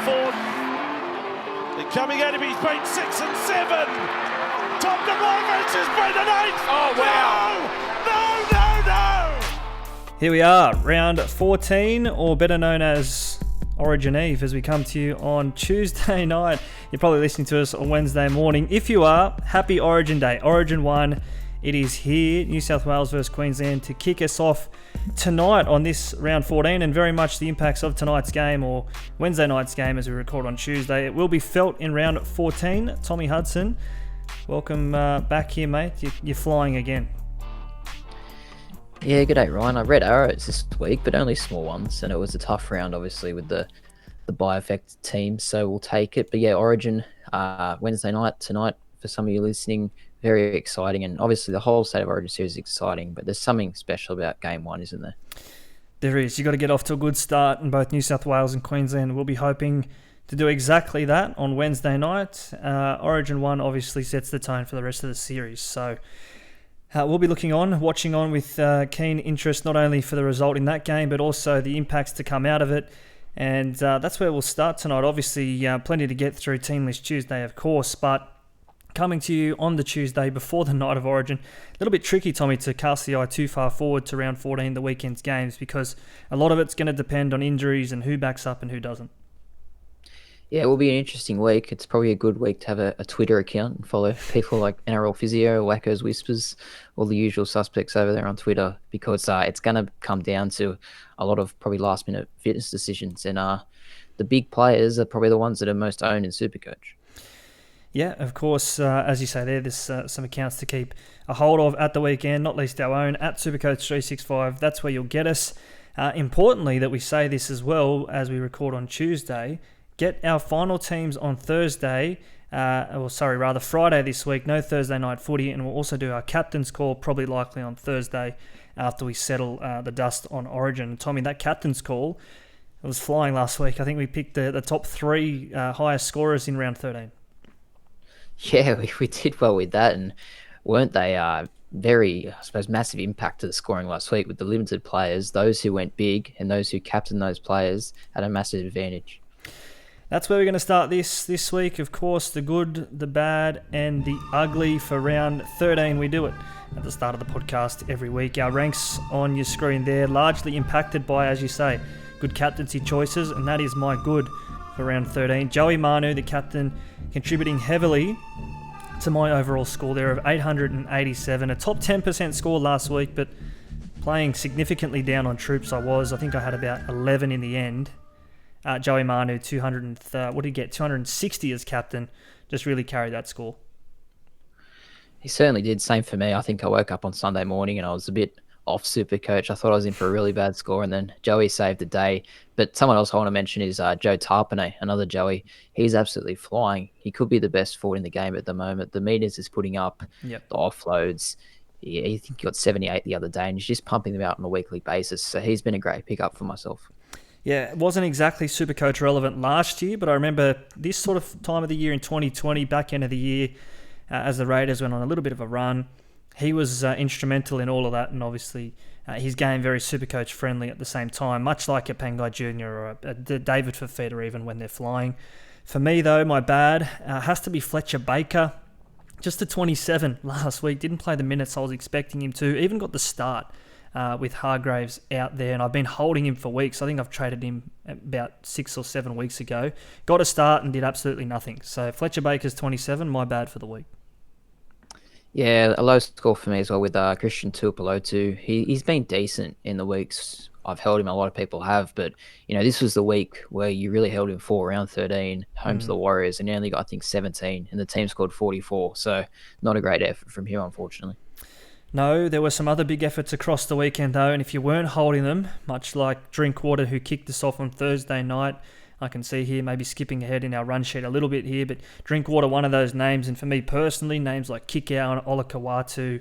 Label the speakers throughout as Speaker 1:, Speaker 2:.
Speaker 1: fourth. They're coming at him, he's been 6 and 7. Top to Morgans has been an 8.
Speaker 2: Oh, wow.
Speaker 1: No.
Speaker 3: Here we are, round 14, or better known as Origin Eve, as we come to you on Tuesday night. You're probably listening to us on Wednesday morning. If you are, happy Origin Day. Origin 1, it is here, New South Wales versus Queensland, to kick us off tonight on this round 14, and very much the impacts of tonight's game, or Wednesday night's game as we record on Tuesday, it will be felt in round 14. Tommy Hudson, welcome back here, mate. You're flying again.
Speaker 4: Yeah, good day, Ryan. I read arrows this week, but only small ones, and it was a tough round, obviously, with the bye-affected team, so we'll take it. But yeah, Origin, Wednesday night, tonight, for some of you listening, very exciting, and obviously the whole State of Origin series is exciting, but there's something special about Game 1, isn't there?
Speaker 3: There is. You've got to get off to a good start, and both New South Wales and Queensland will be hoping to do exactly that on Wednesday night. Origin 1 obviously sets the tone for the rest of the series, so we'll be watching on with keen interest, not only for the result in that game, but also the impacts to come out of it. And that's where we'll start tonight. Obviously, plenty to get through Team List Tuesday, of course, but coming to you on the Tuesday before the night of Origin, a little bit tricky, Tommy, to cast the eye too far forward to round 14, the weekend's games, because a lot of it's going to depend on injuries and who backs up and who doesn't.
Speaker 4: Yeah, it will be an interesting week. It's probably a good week to have a Twitter account and follow people like NRL Physio, Wackos, Whispers, all the usual suspects over there on Twitter, because it's going to come down to a lot of probably last-minute fitness decisions. And the big players are probably the ones that are most owned in SuperCoach.
Speaker 3: Yeah, of course, as you say there's some accounts to keep a hold of at the weekend, not least our own, at SuperCoach365. That's where you'll get us. Importantly, that we say this as well as we record on Tuesday, get our final teams on Thursday, Friday this week. No Thursday night footy, and we'll also do our captain's call, probably likely on Thursday after we settle the dust on Origin. And Tommy, that captain's call, it was flying last week. I think we picked the top 3 highest scorers in round 13.
Speaker 4: Yeah, we did well with that, and weren't they very, I suppose, massive impact to the scoring last week with the limited players. Those who went big and those who captained those players had a massive advantage.
Speaker 3: That's where we're going to start this week. Of course, the good, the bad, and the ugly for round 13. We do it at the start of the podcast every week. Our ranks on your screen there, largely impacted by, as you say, good captaincy choices, and that is my good for round 13. Joey Manu, the captain, contributing heavily to my overall score there of 887. A top 10% score last week, but playing significantly down on troops I think I had about 11 in the end. Joey Manu, 260 as captain, just really carried that score.
Speaker 4: He certainly did. Same for me. I think I woke up on Sunday morning and I was a bit off SuperCoach. I thought I was in for a really bad score, and then Joey saved the day. But someone else I want to mention is Joe Tarpanay, another Joey. He's absolutely flying. He could be the best forward in the game at the moment. The meters is putting up, the offloads. I think he got 78 the other day, and he's just pumping them out on a weekly basis. So he's been a great pickup for myself.
Speaker 3: Yeah, it wasn't exactly SuperCoach relevant last year, but I remember this sort of time of the year in 2020, back end of the year, as the Raiders went on a little bit of a run. He was instrumental in all of that, and obviously his game very SuperCoach friendly at the same time, much like a Pangai Jr. or a David Fafita even when they're flying. For me, though, my bad has to be Fletcher Baker. Just a 27 last week, didn't play the minutes I was expecting him to, even got the start with Hargraves out there, and I've been holding him for weeks. I think I've traded him about 6 or 7 weeks ago. Got a start and did absolutely nothing. So Fletcher Baker's 27, my bad for the week.
Speaker 4: Yeah, a low score for me as well with Christian Tuipulotu. He's been decent in the weeks I've held him. A lot of people have, but this was the week where you really held him for round 13, home to the Warriors, and he only got, I think, 17, and the team scored 44. So not a great effort from him, unfortunately.
Speaker 3: No, there were some other big efforts across the weekend, though, and if you weren't holding them, much like Drinkwater, who kicked us off on Thursday night, I can see here maybe skipping ahead in our run sheet a little bit here, but Drinkwater, one of those names, and for me personally, names like Kikau and Olakau'atu,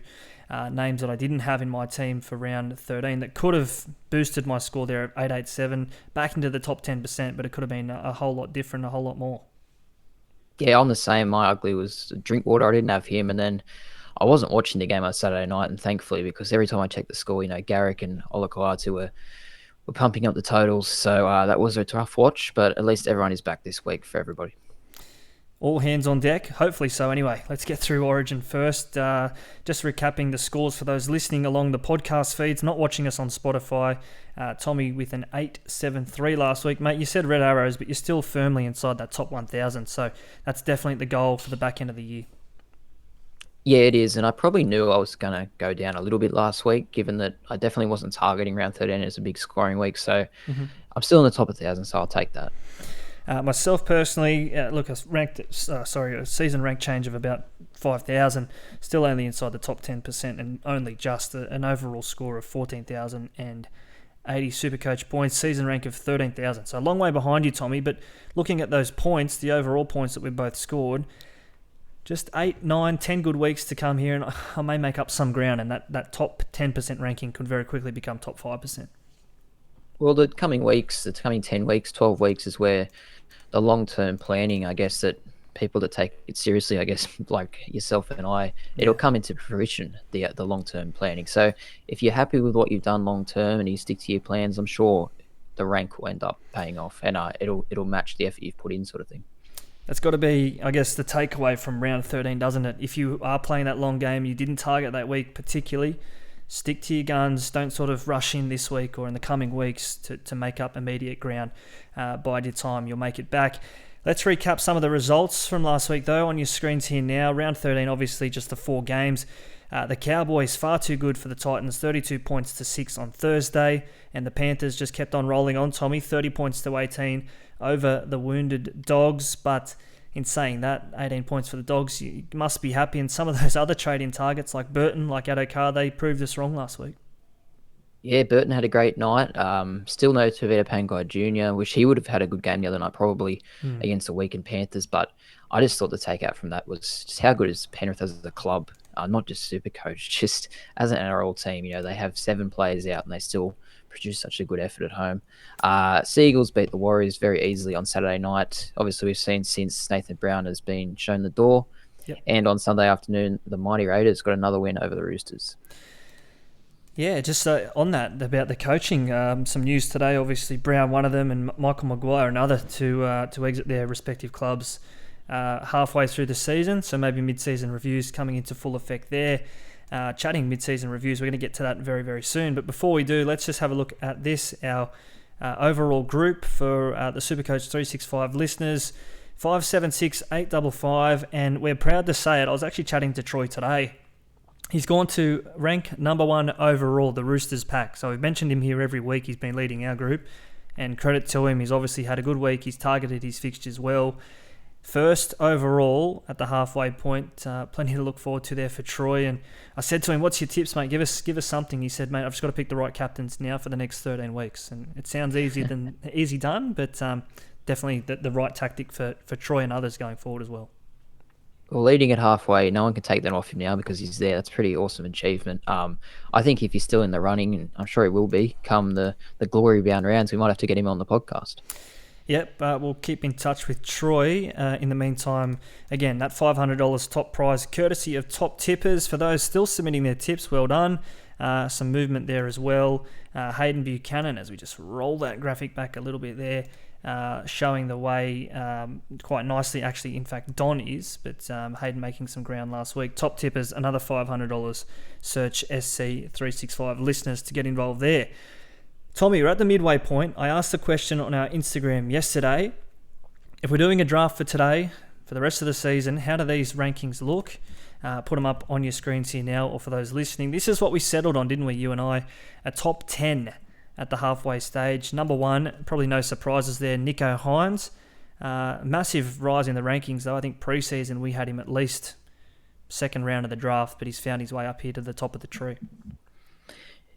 Speaker 3: names that I didn't have in my team for round 13 that could have boosted my score there at 887 back into the top 10%, but it could have been a whole lot different, a whole lot more.
Speaker 4: Yeah, I'm the same. My ugly was Drinkwater. I didn't have him, and then I wasn't watching the game on Saturday night, and thankfully, because every time I checked the score, Garrick and Olakau'atu were pumping up the totals. So that was a tough watch, but at least everyone is back this week for everybody.
Speaker 3: All hands on deck. Hopefully so. Anyway, let's get through Origin first. Just recapping the scores for those listening along the podcast feeds, not watching us on Spotify. Tommy with an 8-7-3 last week. Mate, you said Red Arrows, but you're still firmly inside that top 1,000. So that's definitely the goal for the back end of the year.
Speaker 4: Yeah, it is. And I probably knew I was going to go down a little bit last week, given that I definitely wasn't targeting round 13 as a big scoring week. So I'm still in the top 1,000, so I'll take that.
Speaker 3: Myself personally, look, a season rank change of about 5,000, still only inside the top 10% and only just an overall score of 14,080 SuperCoach points, season rank of 13,000. So a long way behind you, Tommy, but looking at those points, the overall points that we both scored, just 8, 9, 10 good weeks to come here, and I may make up some ground, and that top 10% ranking could very quickly become top 5%.
Speaker 4: Well, the coming weeks, the coming 10 weeks, 12 weeks is where the long-term planning, I guess, that people that take it seriously, I guess, like yourself and I, it'll come into fruition, the long-term planning. So if you're happy with what you've done long-term and you stick to your plans, I'm sure the rank will end up paying off, and it'll match the effort you've put in, sort of thing.
Speaker 3: That's got to be, I guess, the takeaway from round 13, doesn't it? If you are playing that long game, you didn't target that week particularly, stick to your guns. Don't sort of rush in this week or in the coming weeks to make up immediate ground. Bide your time, you'll make it back. Let's recap some of the results from last week, though, on your screens here now. Round 13, obviously, just the 4 games. The Cowboys, far too good for the Titans, 32 points to 6 on Thursday. And the Panthers just kept on rolling on, Tommy, 30 points to 18 over the wounded Dogs. But in saying that, 18 points for the Dogs, you must be happy. And some of those other trade-in targets like Burton, like Adokar, they proved us wrong last week.
Speaker 4: Yeah, Burton had a great night. Still no Tavita Pangai Jr., which he would have had a good game the other night, probably against the weakened Panthers. But I just thought the takeout from that was just how good is Penrith as a club, not just SuperCoach, just as an NRL team. You know, they have 7 players out and they still produce such a good effort at home. Seagulls beat the Warriors very easily on Saturday night. Obviously, we've seen since Nathan Brown has been shown the door.
Speaker 3: Yep.
Speaker 4: And on Sunday afternoon, the mighty Raiders got another win over the Roosters.
Speaker 3: Yeah, just on that, about the coaching, some news today. Obviously, Brown, one of them, and Michael Maguire, another, to exit their respective clubs halfway through the season. So maybe mid-season reviews coming into full effect there. Chatting mid-season reviews, we're going to get to that very, very soon. But before we do, let's just have a look at this, our overall group for the SuperCoach365 listeners. 576 855, and we're proud to say it. I was actually chatting to Troy today. He's gone to rank number 1 overall, the Roosters pack. So we've mentioned him here every week. He's been leading our group, and credit to him. He's obviously had a good week. He's targeted his fixtures well. First overall at the halfway point. Plenty to look forward to there for Troy. And I said to him, "What's your tips, mate? Give us something." He said, "Mate, I've just got to pick the right captains now for the next 13 weeks." And it sounds easy done, but definitely the right tactic for Troy and others going forward as well.
Speaker 4: Well, leading at halfway, no one can take that off him now because he's there. That's a pretty awesome achievement. I think if he's still in the running, and I'm sure he will be, come the glory-bound rounds, we might have to get him on the podcast.
Speaker 3: Yep, we'll keep in touch with Troy. In the meantime, again, that $500 top prize, courtesy of Top Tippers. For those still submitting their tips, well done. Some movement there as well. Hayden Buchanan, as we just roll that graphic back a little bit there, showing the way quite nicely. Actually, in fact, Don is, but Hayden making some ground last week. Top Tippers, another $500. Search SC365 listeners to get involved there. Tommy, we're at the midway point. I asked a question on our Instagram yesterday. If we're doing a draft for today, for the rest of the season, how do these rankings look? Put them up on your screens here now, or for those listening. This is what we settled on, didn't we, you and I? A top 10 at the halfway stage. Number 1, probably no surprises there, Nicho Hynes. Massive rise in the rankings, though. I think pre-season we had him at least second round of the draft, but he's found his way up here to the top of the tree.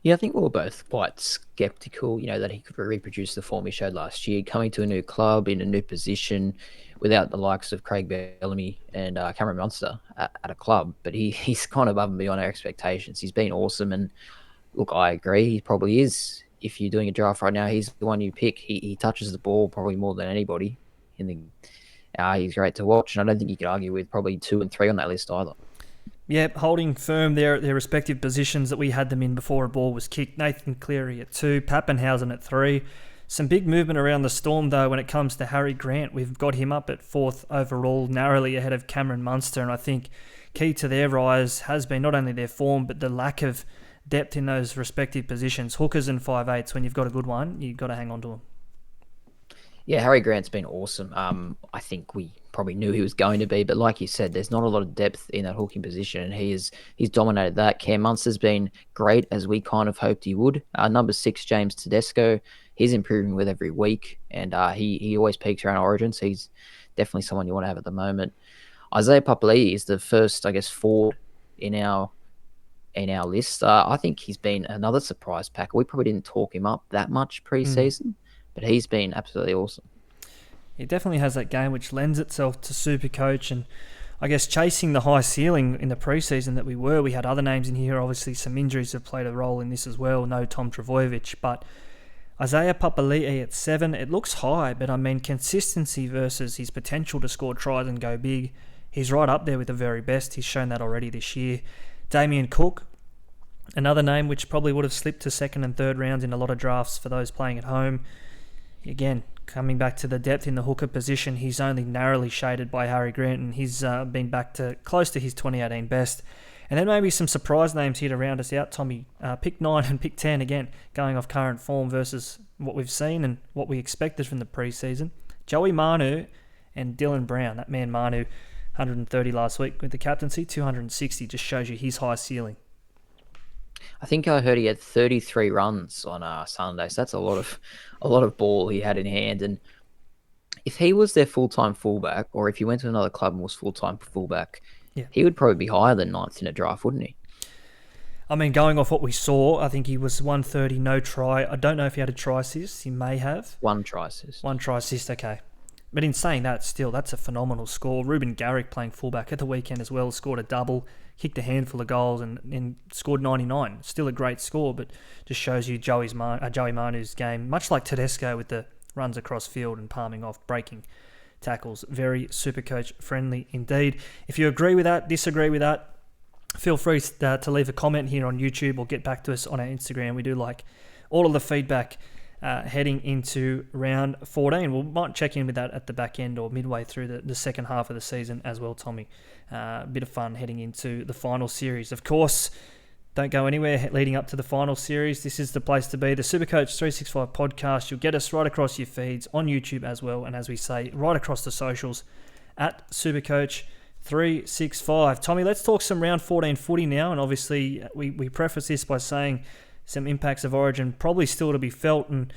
Speaker 4: Yeah, I think we were both quite skeptical, that he could reproduce the form he showed last year, coming to a new club in a new position without the likes of Craig Bellamy and Cameron Munster at a club. But he's gone above and beyond our expectations. He's been awesome. And look, I agree. He probably is. If you're doing a draft right now, he's the one you pick. He touches the ball probably more than anybody. He's great to watch. And I don't think you could argue with probably 2 and 3 on that list either.
Speaker 3: Yep, holding firm there at their respective positions that we had them in before a ball was kicked. Nathan Cleary at 2, Pappenhausen at 3. Some big movement around the Storm, though, when it comes to Harry Grant. We've got him up at 4th overall, narrowly ahead of Cameron Munster, and I think key to their rise has been not only their form, but the lack of depth in those respective positions. Hookers and 5'8", when you've got a good one, you've got to hang on to them.
Speaker 4: Yeah, Harry Grant's been awesome. I think we probably knew he was going to be, but like you said, there's not a lot of depth in that hooking position, and he's dominated that. Cam Munster's been great, as we kind of hoped he would. Number 6, James Tedesco, he's improving with every week, and he always peaks around Origin, so he's definitely someone you want to have at the moment. Isaiah Papali'i is the first, I guess, forward in our list. I think he's been another surprise packer. We probably didn't talk him up that much pre-season, but he's been absolutely awesome.
Speaker 3: He definitely has that game which lends itself to SuperCoach, and I guess chasing the high ceiling in the preseason that we had other names in here. Obviously, some injuries have played a role in this as well. No Tom Trbojevic, but Isaiah Papali'i at 7, it looks high, but I mean, consistency versus his potential to score tries and go big, he's right up there with the very best. He's shown that already this year. Damien Cook, another name which probably would have slipped to 2nd and 3rd rounds in a lot of drafts for those playing at home. Again, coming back to the depth in the hooker position, he's only narrowly shaded by Harry Grant, and he's been back to close to his 2018 best. And then maybe some surprise names here to round us out, Tommy. Pick 9 and pick 10, again, going off current form versus what we've seen and what we expected from the preseason. Joey Manu and Dylan Brown. That man Manu, 130 last week with the captaincy, 260, just shows you his high ceiling.
Speaker 4: I think I heard he had 33 runs on Sunday, so that's a lot of ball he had in hand. And if he was their full-time fullback, or if he went to another club and was full-time fullback, he would probably be higher than 9th in a draft, wouldn't he?
Speaker 3: I mean, going off what we saw, I think he was 130, no try. I don't know if he had a try assist. He may have.
Speaker 4: One try assist, okay.
Speaker 3: But in saying that, still, that's a phenomenal score. Ruben Garrick playing fullback at the weekend as well, scored a double, kicked a handful of goals and scored 99. Still a great score, but just shows you Joey Manu's game, much like Tedesco with the runs across field and palming off, breaking tackles. Very SuperCoach friendly indeed. If you agree with that, disagree with that, feel free to leave a comment here on YouTube or get back to us on our Instagram. We do like all of the feedback heading into round 14. We might check in with that at the back end or midway through the second half of the season as well, Tommy. A bit of fun heading into the final series. Of course, don't go anywhere leading up to the final series. This is the place to be. The SuperCoach365 podcast. You'll get us right across your feeds on YouTube as well. And as we say, right across the socials at SuperCoach365. Tommy, let's talk some round 14 footy now. And obviously, we preface this by saying some impacts of Origin probably still to be felt, and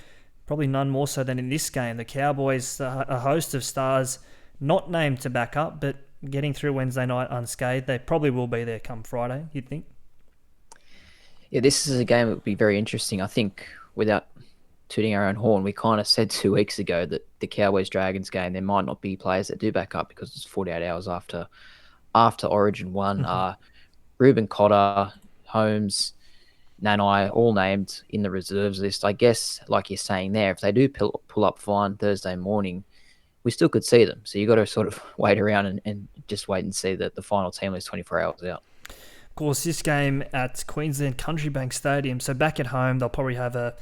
Speaker 3: probably none more so than in this game. The Cowboys, a host of stars, not named to back up, but getting through Wednesday night unscathed. They probably will be there come Friday, you'd think.
Speaker 4: Yeah, this is a game that would be very interesting. I think, without tooting our own horn, we kind of said 2 weeks ago that the Cowboys-Dragons game, there might not be players that do back up because it's 48 hours after Origin 1. Ruben Cotter, Holmes, Nanai, all named in the reserves list. I guess, like you're saying there, if they do pull up fine Thursday morning, we still could see them. So you got to sort of wait around and just wait and see that the final team is 24 hours out.
Speaker 3: Of course, this game at Queensland Country Bank Stadium, so back at home, they'll probably have a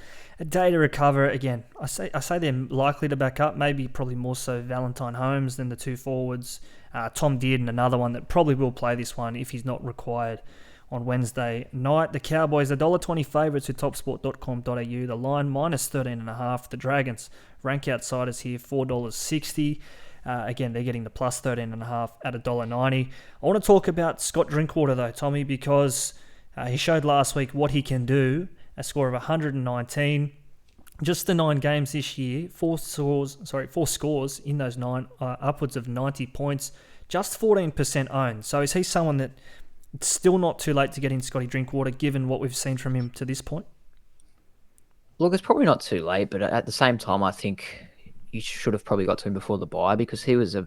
Speaker 3: day to recover. Again, I say they're likely to back up, probably more so Valentine Holmes than the two forwards. Tom Dearden, another one that probably will play this one if he's not required on Wednesday night. The Cowboys, $1.20 favourites with topsport.com.au. The line, minus 13.5. The Dragons, rank outsiders here, $4.60. Again, they're getting the plus 13.5 at $1.90. I want to talk about Scott Drinkwater, though, Tommy, because he showed last week what he can do. A score of 119. Just the 9 games this year, four scores in those 9, upwards of 90 points, just 14% owned. So is he someone that it's still not too late to get in Scotty Drinkwater, given what we've seen from him to this point?
Speaker 4: Look, it's probably not too late, but at the same time, I think you should have probably got to him before the bye, because he was,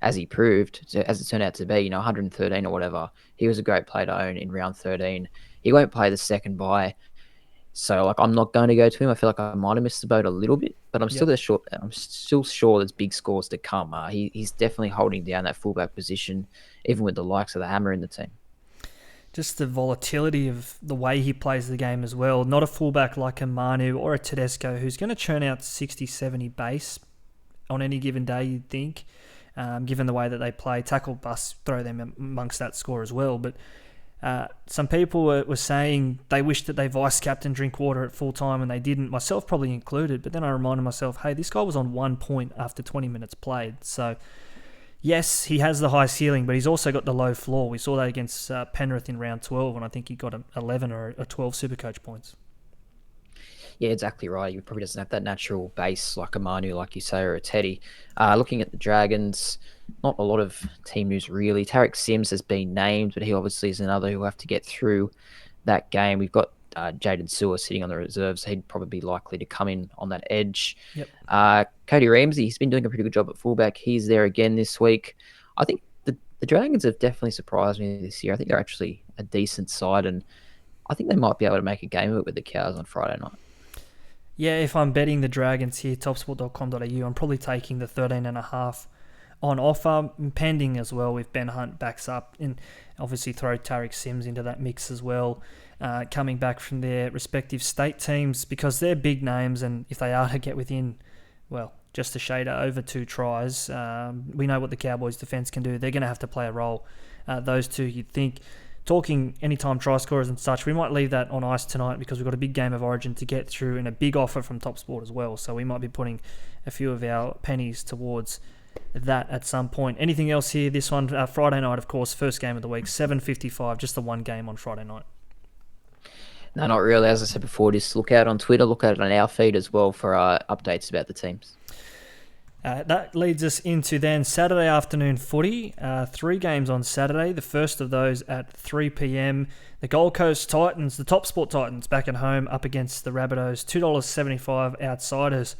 Speaker 4: as he proved, as it turned out to be, 113 or whatever. He was a great player to own in round 13. He won't play the second bye. So, I'm not going to go to him. I feel like I might have missed the boat a little bit, but I'm still sure there's big scores to come. He's definitely holding down that fullback position, even with the likes of the Hammer in the team.
Speaker 3: just the volatility of the way he plays the game as well. Not a fullback like a Manu or a Tedesco who's going to churn out 60, 70 base on any given day, you'd think, given the way that they play. Tackle, bust, throw them amongst that score as well. But some people were saying they wish that they vice-captain Drinkwater at full time, and they didn't, myself probably included. But then I reminded myself, hey, this guy was on 1 point after 20 minutes played. So, yes, he has the high ceiling, but he's also got the low floor. We saw that against Penrith in round 12, and I think he got 11 or 12 SuperCoach points.
Speaker 4: Yeah, exactly right. He probably doesn't have that natural base like a Manu, like you say, or a Teddy. Looking at the Dragons, not a lot of team news really. Tarek Sims has been named, but he obviously is another who will have to get through that game. We've got Jaden Sewer sitting on the reserves. So he'd probably be likely to come in on that edge.
Speaker 3: Yep.
Speaker 4: Cody Ramsey, he's been doing a pretty good job at fullback. He's there again this week. I think the Dragons have definitely surprised me this year. I think they're actually a decent side, and I think they might be able to make a game of it with the Cows on Friday night.
Speaker 3: Yeah, if I'm betting the Dragons here, topsport.com.au, I'm probably taking the 13.5 on offer, pending as well if Ben Hunt backs up, and obviously throw Tarek Sims into that mix as well, coming back from their respective state teams, because they're big names, and if they are to get within, well, just a shader over 2 tries, we know what the Cowboys defence can do. They're going to have to play a role. Those two, you'd think. Talking anytime try scorers and such, we might leave that on ice tonight because we've got a big game of Origin to get through and a big offer from TopSport as well. So we might be putting a few of our pennies towards that at some point. Anything else here? This one, Friday night, of course, first game of the week, 7:55, just the one game on Friday night.
Speaker 4: No, not really. As I said before, just look out on Twitter, look out on our feed as well for updates about the teams.
Speaker 3: That leads us into then Saturday afternoon footy. 3 games on Saturday. The first of those at 3 p.m. The Gold Coast Titans, the TopSport Titans, back at home up against the Rabbitohs. $2.75 outsiders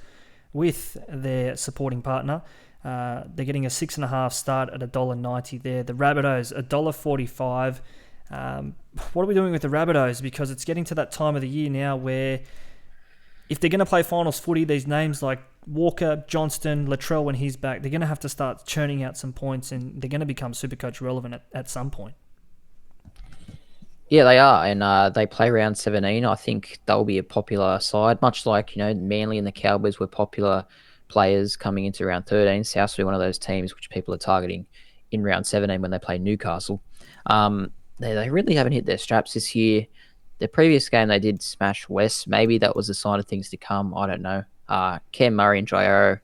Speaker 3: with their supporting partner. They're getting a 6.5 start at $1.90 there. The Rabbitohs, $1.45. What are we doing with the Rabbitohs? Because it's getting to that time of the year now where if they're going to play finals footy, these names like Walker, Johnston, Latrell, when he's back, they're going to have to start churning out some points, and they're going to become SuperCoach relevant at some point.
Speaker 4: Yeah, they are, and they play round 17. I think they'll be a popular side, much like, Manly and the Cowboys were popular players coming into round 13. South will be one of those teams which people are targeting in round 17 when they play Newcastle. They really haven't hit their straps this year. The previous game they did smash West. Maybe that was a sign of things to come. I don't know. Cam Murray and Jairo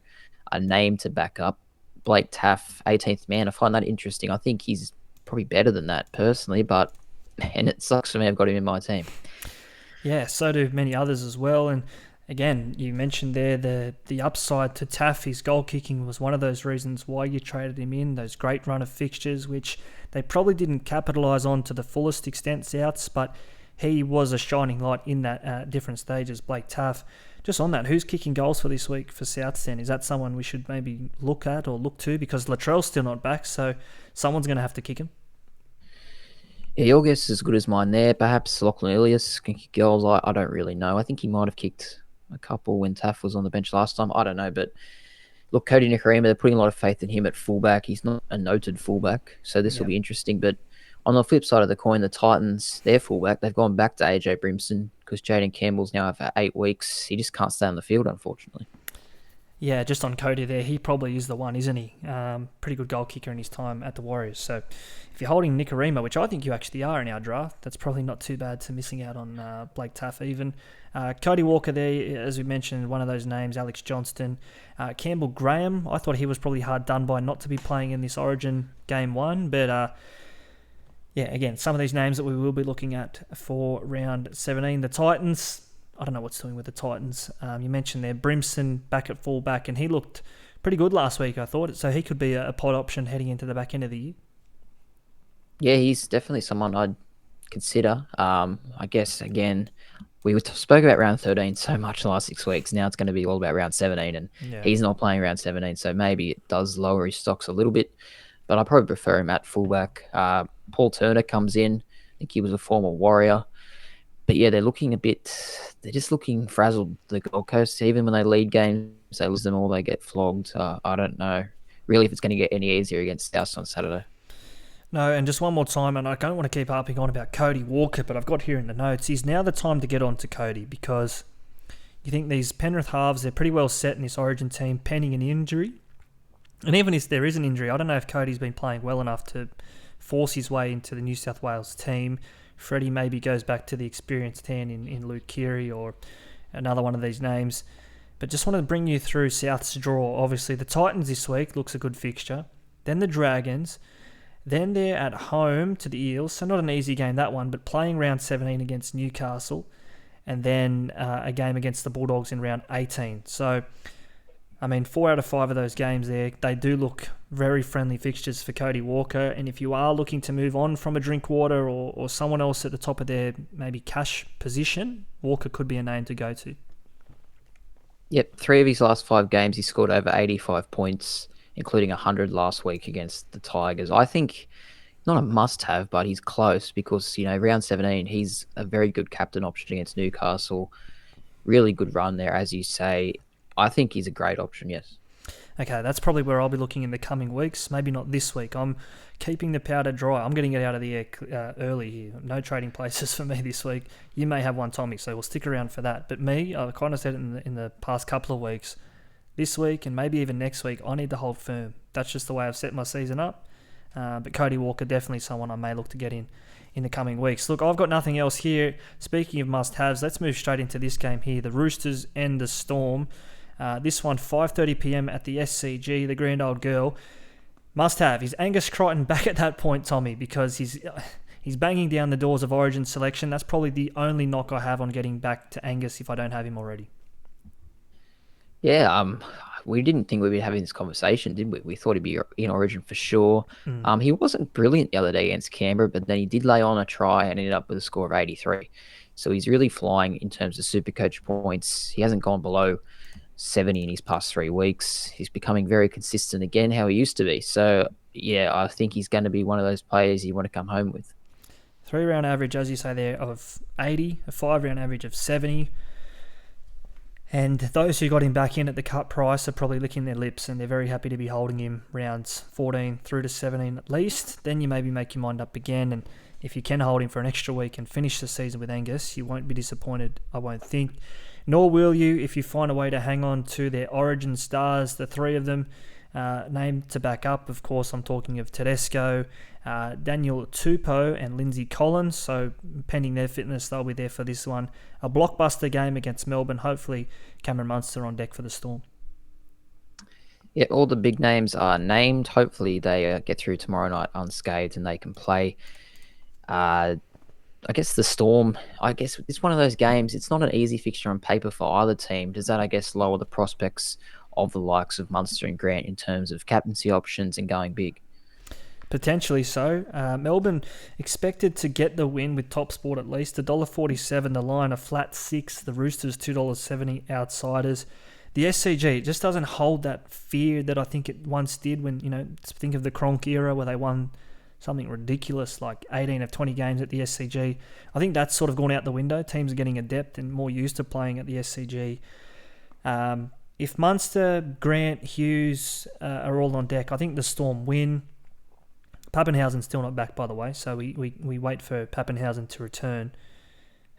Speaker 4: are named to back up. Blake Taff, 18th man. I find that interesting. I think he's probably better than that personally, and it sucks for me. I've got him in my team.
Speaker 3: Yeah, so do many others as well. And again, you mentioned there the upside to Taff. His goal kicking was one of those reasons why you traded him in. Those great run of fixtures, which they probably didn't capitalise on to the fullest extent, Souths, but he was a shining light in that at different stages, Blake Taff. Just on that, who's kicking goals for this week for Souths then? Is that someone we should maybe look at or look to? Because Latrell's still not back, so someone's going to have to kick him.
Speaker 4: Yeah, your guess is as good as mine there. Perhaps Lachlan Ilias can kick goals. I don't really know. I think he might have kicked a couple when Taff was on the bench last time. I don't know, but look, Cody Nikorima, they're putting a lot of faith in him at fullback. He's not a noted fullback, so this will be interesting. But on the flip side of the coin, the Titans, their fullback, they've gone back to AJ Brimson because Jaden Campbell's now out for 8 weeks. He just can't stay on the field, unfortunately.
Speaker 3: Yeah, just on Cody there, he probably is the one, isn't he? Pretty good goal kicker in his time at the Warriors. So if you're holding Nikorima, which I think you actually are in our draft, that's probably not too bad to missing out on Blake Taff even. Cody Walker there, as we mentioned, one of those names, Alex Johnston. Campbell Graham, I thought he was probably hard done by not to be playing in this Origin Game 1, but yeah, again, some of these names that we will be looking at for round 17. The Titans, I don't know what's doing with the Titans. You mentioned there, Brimson back at fullback, and he looked pretty good last week, I thought. So he could be a pod option heading into the back end of the year.
Speaker 4: Yeah, he's definitely someone I'd consider. I guess, again, we spoke about round 13 so much in the last 6 weeks. Now it's going to be all about round 17, and he's not playing round 17, so maybe it does lower his stocks a little bit. But I probably prefer him at fullback. Paul Turner comes in. I think he was a former Warrior. But yeah, they're just looking frazzled, the Gold Coast. Even when they lead games, they lose them all, they get flogged. I don't know really if it's going to get any easier against South on Saturday.
Speaker 3: No, and just one more time, and I don't want to keep harping on about Cody Walker, but I've got here in the notes, is now the time to get on to Cody, because you think these Penrith halves, they're pretty well set in this Origin team, pending an injury. And even if there is an injury, I don't know if Cody's been playing well enough to force his way into the New South Wales team. Freddie maybe goes back to the experienced hand in Luke Keary or another one of these names. But just wanted to bring you through South's draw. Obviously, the Titans this week looks a good fixture. Then the Dragons. Then they're at home to the Eels. So not an easy game, that one, but playing round 17 against Newcastle. And then a game against the Bulldogs in round 18. So, 4 out of 5 of those games there, they do look very friendly fixtures for Cody Walker. And if you are looking to move on from a Drinkwater or someone else at the top of their maybe cash position, Walker could be a name to go to.
Speaker 4: Yep, 3 of his last 5 games, he scored over 85 points, including 100 last week against the Tigers. I think not a must-have, but he's close because, round 17, he's a very good captain option against Newcastle. Really good run there, as you say. I think he's a great option, yes.
Speaker 3: Okay, that's probably where I'll be looking in the coming weeks. Maybe not this week. I'm keeping the powder dry. I'm getting it out of the air early here. No trading places for me this week. You may have one, Tommy, so we'll stick around for that. But me, I kind of said it in the past couple of weeks. This week and maybe even next week, I need to hold firm. That's just the way I've set my season up. But Cody Walker, definitely someone I may look to get in the coming weeks. Look, I've got nothing else here. Speaking of must-haves, let's move straight into this game here. The Roosters and the Storm. This one, 5:30pm at the SCG, the Grand Old Girl. Must-have. Is Angus Crichton back at that point, Tommy? Because he's banging down the doors of Origin selection. That's probably the only knock I have on getting back to Angus if I don't have him already.
Speaker 4: Yeah, we didn't think we'd be having this conversation, did we? We thought he'd be in Origin for sure. He wasn't brilliant the other day against Canberra, but then he did lay on a try and ended up with a score of 83. So he's really flying in terms of SuperCoach points. He hasn't gone below 70 in his past 3 weeks. He's becoming very consistent again, how he used to be. So, yeah, I think he's going to be one of those players you want to come home with.
Speaker 3: 3-round average, as you say there, of 80, a 5-round average of 70. And those who got him back in at the cut price are probably licking their lips and they're very happy to be holding him rounds 14 through to 17 at least. Then you maybe make your mind up again. And if you can hold him for an extra week and finish the season with Angus, you won't be disappointed, I won't think. Nor will you if you find a way to hang on to their Origin stars, the 3 of them, named to back up. Of course, I'm talking of Tedesco, Daniel Tupou and Lindsay Collins. So pending their fitness, they'll be there for this one. A blockbuster game against Melbourne. Hopefully Cameron Munster on deck for the Storm.
Speaker 4: Yeah, all the big names are named. Hopefully they get through tomorrow night unscathed and they can play. I guess the Storm, it's one of those games. It's not an easy fixture on paper for either team. Does that, lower the prospects of the likes of Munster and Grant in terms of captaincy options and going big?
Speaker 3: Potentially so. Melbourne expected to get the win with TopSport at least. $1.47, the line a flat 6. The Roosters $2.70 outsiders. The SCG just doesn't hold that fear that I think it once did when, think of the Cronk era where they won something ridiculous like 18 of 20 games at the SCG. I think that's sort of gone out the window. Teams are getting adept and more used to playing at the SCG. If Munster, Grant, Hughes are all on deck, I think the Storm win. Pappenhausen's still not back, by the way, so we wait for Pappenhausen to return.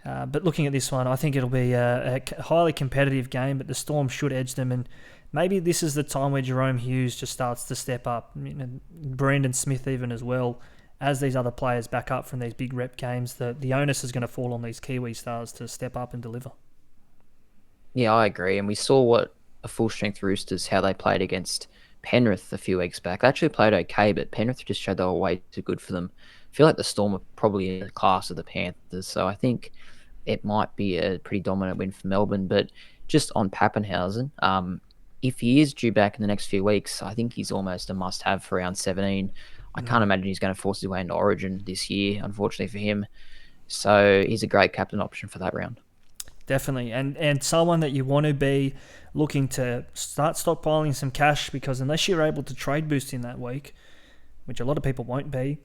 Speaker 3: But looking at this one, I think it'll be a highly competitive game, but the Storm should edge them, and maybe this is the time where Jerome Hughes just starts to step up. Brandon Smith even as well. As these other players back up from these big rep games, the onus is going to fall on these Kiwi stars to step up and deliver.
Speaker 4: Yeah, I agree. And we saw what a full-strength Roosters, how they played against Penrith a few weeks back. They actually played okay, but Penrith just showed they were way too good for them. I feel like the Storm are probably in the class of the Panthers, so I think it might be a pretty dominant win for Melbourne. But just on Pappenhausen, if he is due back in the next few weeks, I think he's almost a must-have for round 17. I can't imagine he's going to force his way into Origin this year, unfortunately for him. So he's a great captain option for that round.
Speaker 3: Definitely. And someone that you want to be looking to start stockpiling some cash, because unless you're able to trade boost in that week, which a lot of people won't be,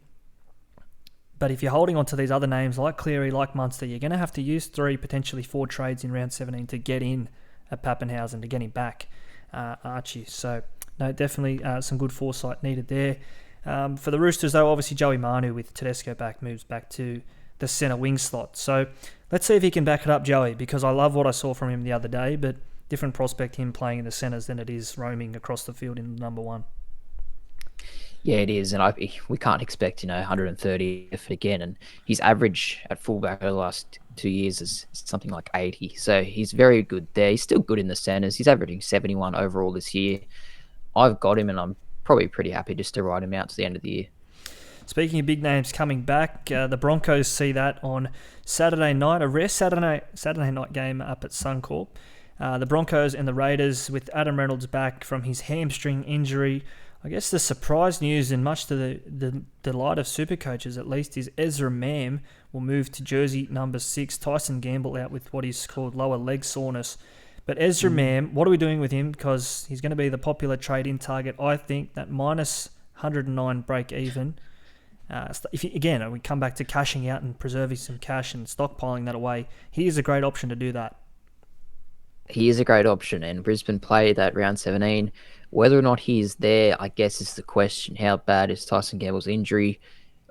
Speaker 3: but if you're holding on to these other names like Cleary, like Munster, you're going to have to use 3, potentially 4 trades in round 17 to get in at Pappenhausen, to get him back, aren't you? So, no, definitely some good foresight needed there. For the Roosters, though, obviously Joey Manu with Tedesco back moves back to the centre wing slot. So let's see if he can back it up, Joey, because I love what I saw from him the other day, but different prospect him playing in the centres than it is roaming across the field in number one.
Speaker 4: Yeah, it is, and we can't expect 130 effort again. And his average at fullback over the last 2 years is something like 80. So he's very good there. He's still good in the centres. He's averaging 71 overall this year. I've got him, and I'm probably pretty happy just to ride him out to the end of the year.
Speaker 3: Speaking of big names coming back, the Broncos see that on Saturday night, a rare Saturday night game up at Suncorp. The Broncos and the Raiders with Adam Reynolds back from his hamstring injury. I guess the surprise news, and much to the delight of Supercoaches at least, is Ezra Mam will move to jersey number 6. Tyson Gamble out with what is called lower leg soreness. But Ezra Mam, what are we doing with him? Because he's going to be the popular trade-in target, I think, that minus 109 break even. Again, we come back to cashing out and preserving some cash and stockpiling that away. He is a great option to do that.
Speaker 4: He is a great option, and Brisbane play that round 17. Whether or not he is there, I guess, is the question. How bad is Tyson Gamble's injury?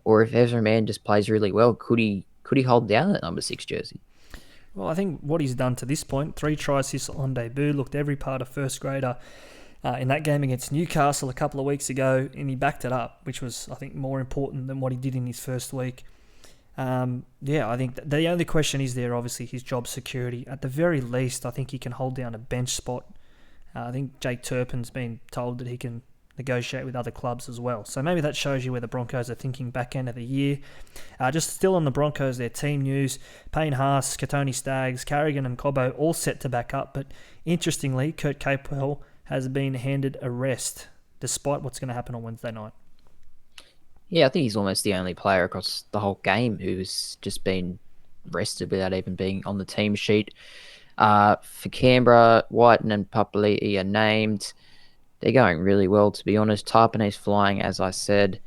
Speaker 4: Or if Ezra Mann just plays really well, could he hold down that number 6 jersey?
Speaker 3: Well, I think what he's done to this point, 3 tries on debut, looked every part of first grader in that game against Newcastle a couple of weeks ago, and he backed it up, which was, I think, more important than what he did in his first week. I think the only question is there, obviously, his job security. At the very least, I think he can hold down a bench spot. I think Jake Turpin's been told that he can negotiate with other clubs as well. So maybe that shows you where the Broncos are thinking back end of the year. Just still on the Broncos, their team news. Payne Haas, Katoni Staggs, Carrigan and Cobbo all set to back up. But interestingly, Kurt Capewell has been handed a rest, despite what's going to happen on Wednesday night.
Speaker 4: Yeah, I think he's almost the only player across the whole game who's just been rested without even being on the team sheet. For Canberra, Whiten and Papali'i are named. They're going really well, to be honest. Tarpanay's flying, as I said.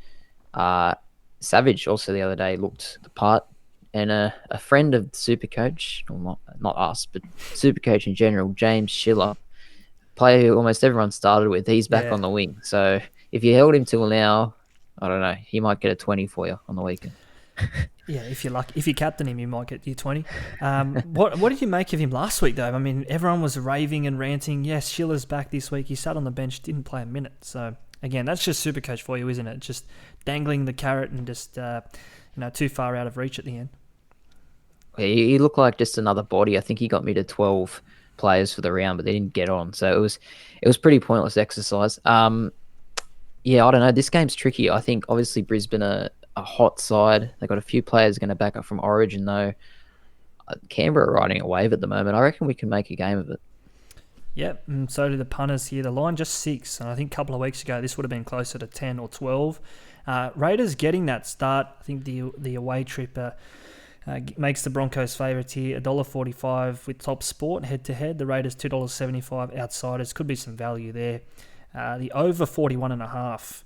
Speaker 4: Savage also the other day looked the part. And a friend of SuperCoach, well, not us, but SuperCoach in general, James Schiller, player who almost everyone started with, he's back on the wing. So if you held him till now, I don't know, he might get a 20 for you on the weekend.
Speaker 3: Yeah, if you're lucky. If you captain him, you might get you 20. What did you make of him last week, though? I mean, everyone was raving and ranting. Yes, Schiller's back this week. He sat on the bench, didn't play a minute. So, again, that's just SuperCoach for you, isn't it? Just dangling the carrot and just too far out of reach at the end.
Speaker 4: He looked like just another body. I think he got me to 12 players for the round, but they didn't get on. So it was pretty pointless exercise. I don't know. This game's tricky. I think, obviously, Brisbane are a hot side. They've got a few players going to back up from Origin, though. Canberra are riding a wave at the moment. I reckon we can make a game of it.
Speaker 3: Yep, and so do the punters here. The line just 6, and I think a couple of weeks ago this would have been closer to 10 or 12. Raiders getting that start. I think the away trip makes the Broncos favourites here. $1.45 with TopSport head-to-head. The Raiders $2.75 outsiders. Could be some value there. The over 41.5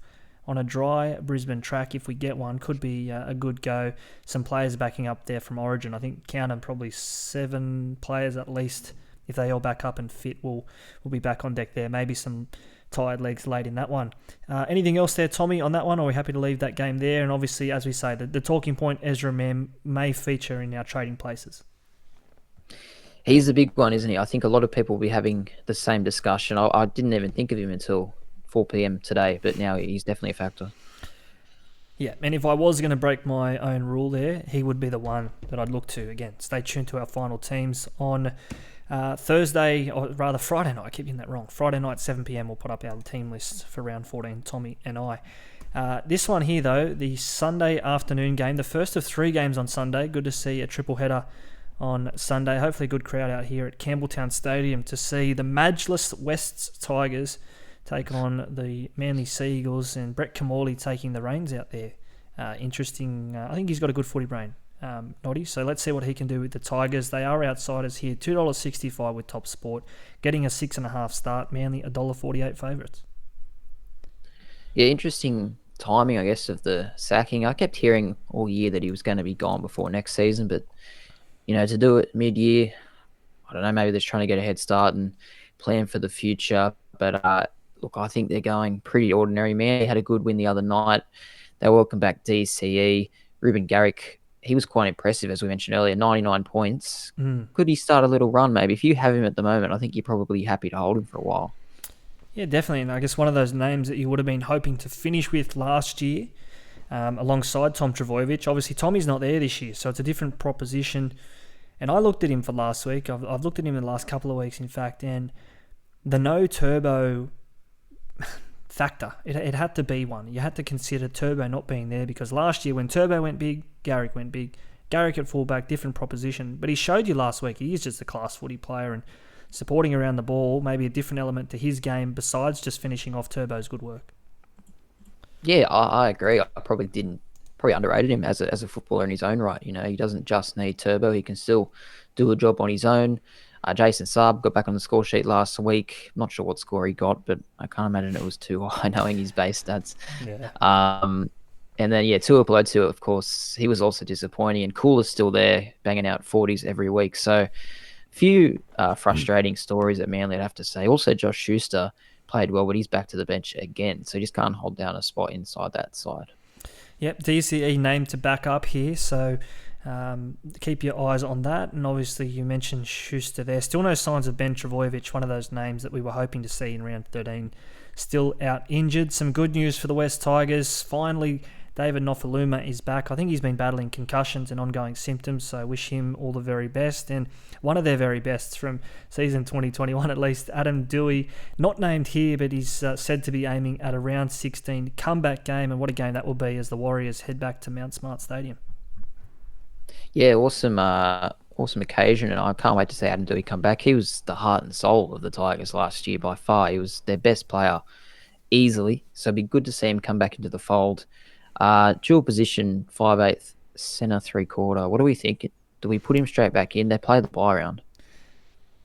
Speaker 3: on a dry Brisbane track, if we get one, could be a good go. Some players backing up there from Origin. I think count them probably 7 players at least. If they all back up and fit, will be back on deck there. Maybe some tired legs late in that one. Anything else there, Tommy, on that one? Or are we happy to leave that game there? And obviously, as we say, the talking point, Ezra Mem, may feature in our trading places.
Speaker 4: He's the big one, isn't he? I think a lot of people will be having the same discussion. I didn't even think of him until 4 p.m. today, but now he's definitely a factor.
Speaker 3: Yeah, and if I was going to break my own rule there, he would be the one that I'd look to. Again, stay tuned to our final teams on Thursday, or rather Friday night. I keep getting that wrong. Friday night, 7 p.m. we'll put up our team list for round 14, Tommy and I. This one here, though, the Sunday afternoon game, the first of 3 games on Sunday. Good to see a triple header on Sunday. Hopefully a good crowd out here at Campbelltown Stadium to see the Madgeless Wests Tigers take on the Manly Sea Eagles, and Brett Kamali taking the reins out there. Interesting. I think he's got a good footy brain, Noddy. So let's see what he can do with the Tigers. They are outsiders here. $2.65 with TopSport. Getting a 6.5 start. Manly $1.48 favourites.
Speaker 4: Yeah, interesting timing, I guess, of the sacking. I kept hearing all year that he was going to be gone before next season, but to do it mid-year, I don't know, maybe they're trying to get a head start and plan for the future. But look, I think they're going pretty ordinary. Man, they had a good win the other night. They welcome back DCE. Ruben Garrick, he was quite impressive, as we mentioned earlier, 99 points. Could he start a little run, maybe? If you have him at the moment, I think you're probably happy to hold him for a while.
Speaker 3: Yeah, definitely. And I guess one of those names that you would have been hoping to finish with last year, alongside Tom Trbojevic. Obviously, Tommy's not there this year, so it's a different proposition. And I looked at him for last week. I've looked at him in the last couple of weeks, in fact, and the no Turbo factor, it had to be one. You had to consider Turbo not being there, because last year when Turbo went big, Garrick went big. Garrick at fullback, different proposition. But he showed you last week he is just a class footy player, and supporting around the ball, maybe a different element to his game besides just finishing off Turbo's good work.
Speaker 4: Yeah, I agree. I probably underrated him as a footballer in his own right. You know, he doesn't just need Turbo. He can still do a job on his own. Jason Saab got back on the score sheet last week. Not sure what score he got, but I can't imagine it was too high knowing his base stats.
Speaker 3: Yeah.
Speaker 4: And then, Tuipulotu, of course, he was also disappointing. And Cooler's still there, banging out 40s every week. So, few frustrating stories at Manly, I'd have to say. Also, Josh Schuster played well, but he's back to the bench again. So, he just can't hold down a spot inside that side.
Speaker 3: Yep, DCE named to back up here, so keep your eyes on that. And obviously, you mentioned Schuster there. Still no signs of Ben Trbojevic, one of those names that we were hoping to see in round 13. Still out injured. Some good news for the West Tigers. Finally, David Nofaluma is back. I think he's been battling concussions and ongoing symptoms, so I wish him all the very best. And one of their very bests from season 2021 at least, Adam Dewey, not named here, but he's said to be aiming at a round 16 comeback game, and what a game that will be as the Warriors head back to Mount Smart Stadium.
Speaker 4: Yeah, awesome occasion, and I can't wait to see Adam Dewey come back. He was the heart and soul of the Tigers last year by far. He was their best player easily, so it'd be good to see him come back into the fold. Dual position, 5/8 centre, 3/4. What do we think? Do we put him straight back in? They play the bye round.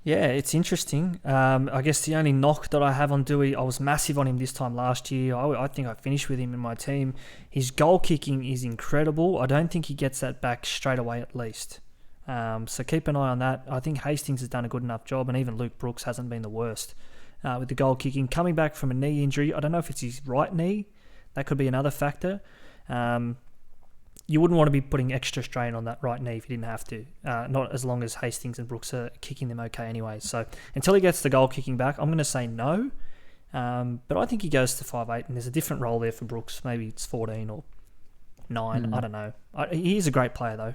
Speaker 3: Yeah, it's interesting. I guess the only knock that I have on Dewey, I was massive on him this time last year. I think I finished with him in my team. His goal kicking is incredible. I don't think he gets that back straight away at least. So keep an eye on that. I think Hastings has done a good enough job, and even Luke Brooks hasn't been the worst with the goal kicking. Coming back from a knee injury, I don't know if it's his right knee. That could be another factor. You wouldn't want to be putting extra strain on that right knee if you didn't have to. Not as long as Hastings and Brooks are kicking them okay anyway. So until he gets the goal kicking back, I'm going to say no. But I think he goes to 5/8, and there's a different role there for Brooks. Maybe it's 14 or 9. I don't know. He's a great player though.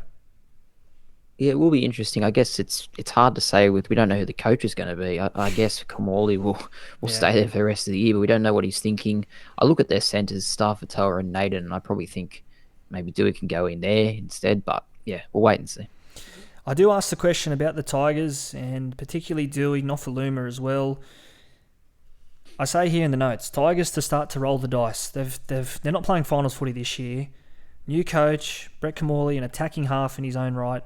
Speaker 4: Yeah, it will be interesting. I guess it's hard to say we don't know who the coach is going to be. I guess Kamali will stay there for the rest of the year, but we don't know what he's thinking. I look at their centres, Starfatoa and Naden, and I probably think maybe Dewey can go in there instead. But yeah, we'll wait and see.
Speaker 3: I do ask the question about the Tigers, and particularly Dewey, Nofaluma as well. I say here in the notes, Tigers to start to roll the dice. They're not playing finals footy this year. New coach, Brett Kamali, an attacking half in his own right.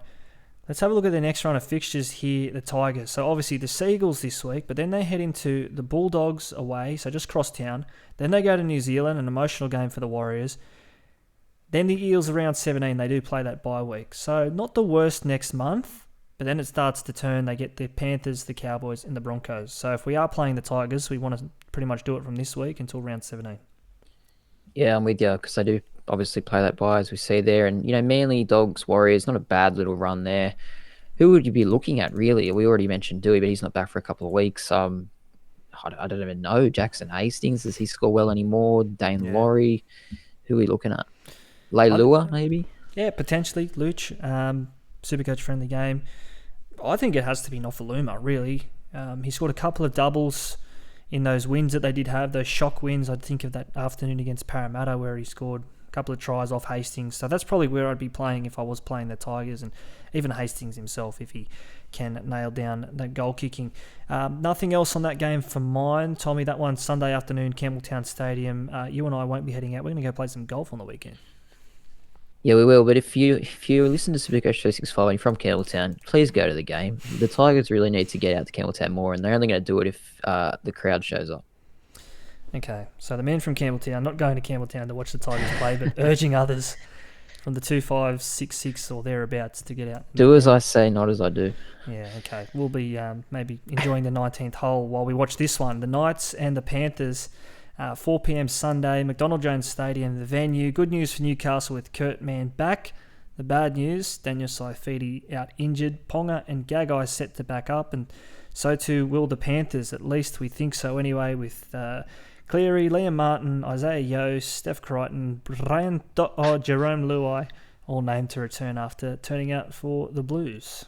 Speaker 3: Let's have a look at the next run of fixtures here, the Tigers. So obviously the Seagulls this week, but then they head into the Bulldogs away, so just cross town. Then they go to New Zealand, an emotional game for the Warriors. Then the Eels around 17, they do play that bye week. So not the worst next month, but then it starts to turn. They get the Panthers, the Cowboys, and the Broncos. So if we are playing the Tigers, we want to pretty much do it from this week until round 17.
Speaker 4: Yeah, I'm with you, because they do obviously play that bye, as we see there. And, Manly, Dogs, Warriors, not a bad little run there. Who would you be looking at, really? We already mentioned Dewey, but he's not back for a couple of weeks. I don't even know. Jackson Hastings, does he score well anymore? Dane Laurie, who are we looking at? Leilua, maybe?
Speaker 3: Yeah, potentially. Luch, SuperCoach-friendly game. I think it has to be Nofaluma, really. He scored a couple of doubles in those wins that they did have, those shock wins. I'd think of that afternoon against Parramatta where he scored a couple of tries off Hastings. So that's probably where I'd be playing if I was playing the Tigers, and even Hastings himself if he can nail down that goal kicking. Nothing else on that game for mine. Tommy, that one Sunday afternoon, Campbelltown Stadium. You and I won't be heading out. We're going to go play some golf on the weekend.
Speaker 4: Yeah, we will. But if you listen to SuperCoach365 and you're from Campbelltown, please go to the game. The Tigers really need to get out to Campbelltown more, and they're only going to do it if the crowd shows up.
Speaker 3: Okay, so the man from Campbelltown, not going to Campbelltown to watch the Tigers play, but urging others from the 2566 or thereabouts to get out.
Speaker 4: Do as I say, not as I do.
Speaker 3: Yeah, okay. We'll be maybe enjoying the 19th hole while we watch this one. The Knights and the Panthers, 4 p.m. Sunday, McDonald Jones Stadium, the venue. Good news for Newcastle with Kurt Mann back. The bad news, Daniel Saifidi out injured. Ponga and Gagai set to back up, and so too will the Panthers. At least we think so anyway, with Cleary, Liam Martin, Isaiah Yeo, Steph Crichton, Brian Jerome Luai, all named to return after turning out for the Blues.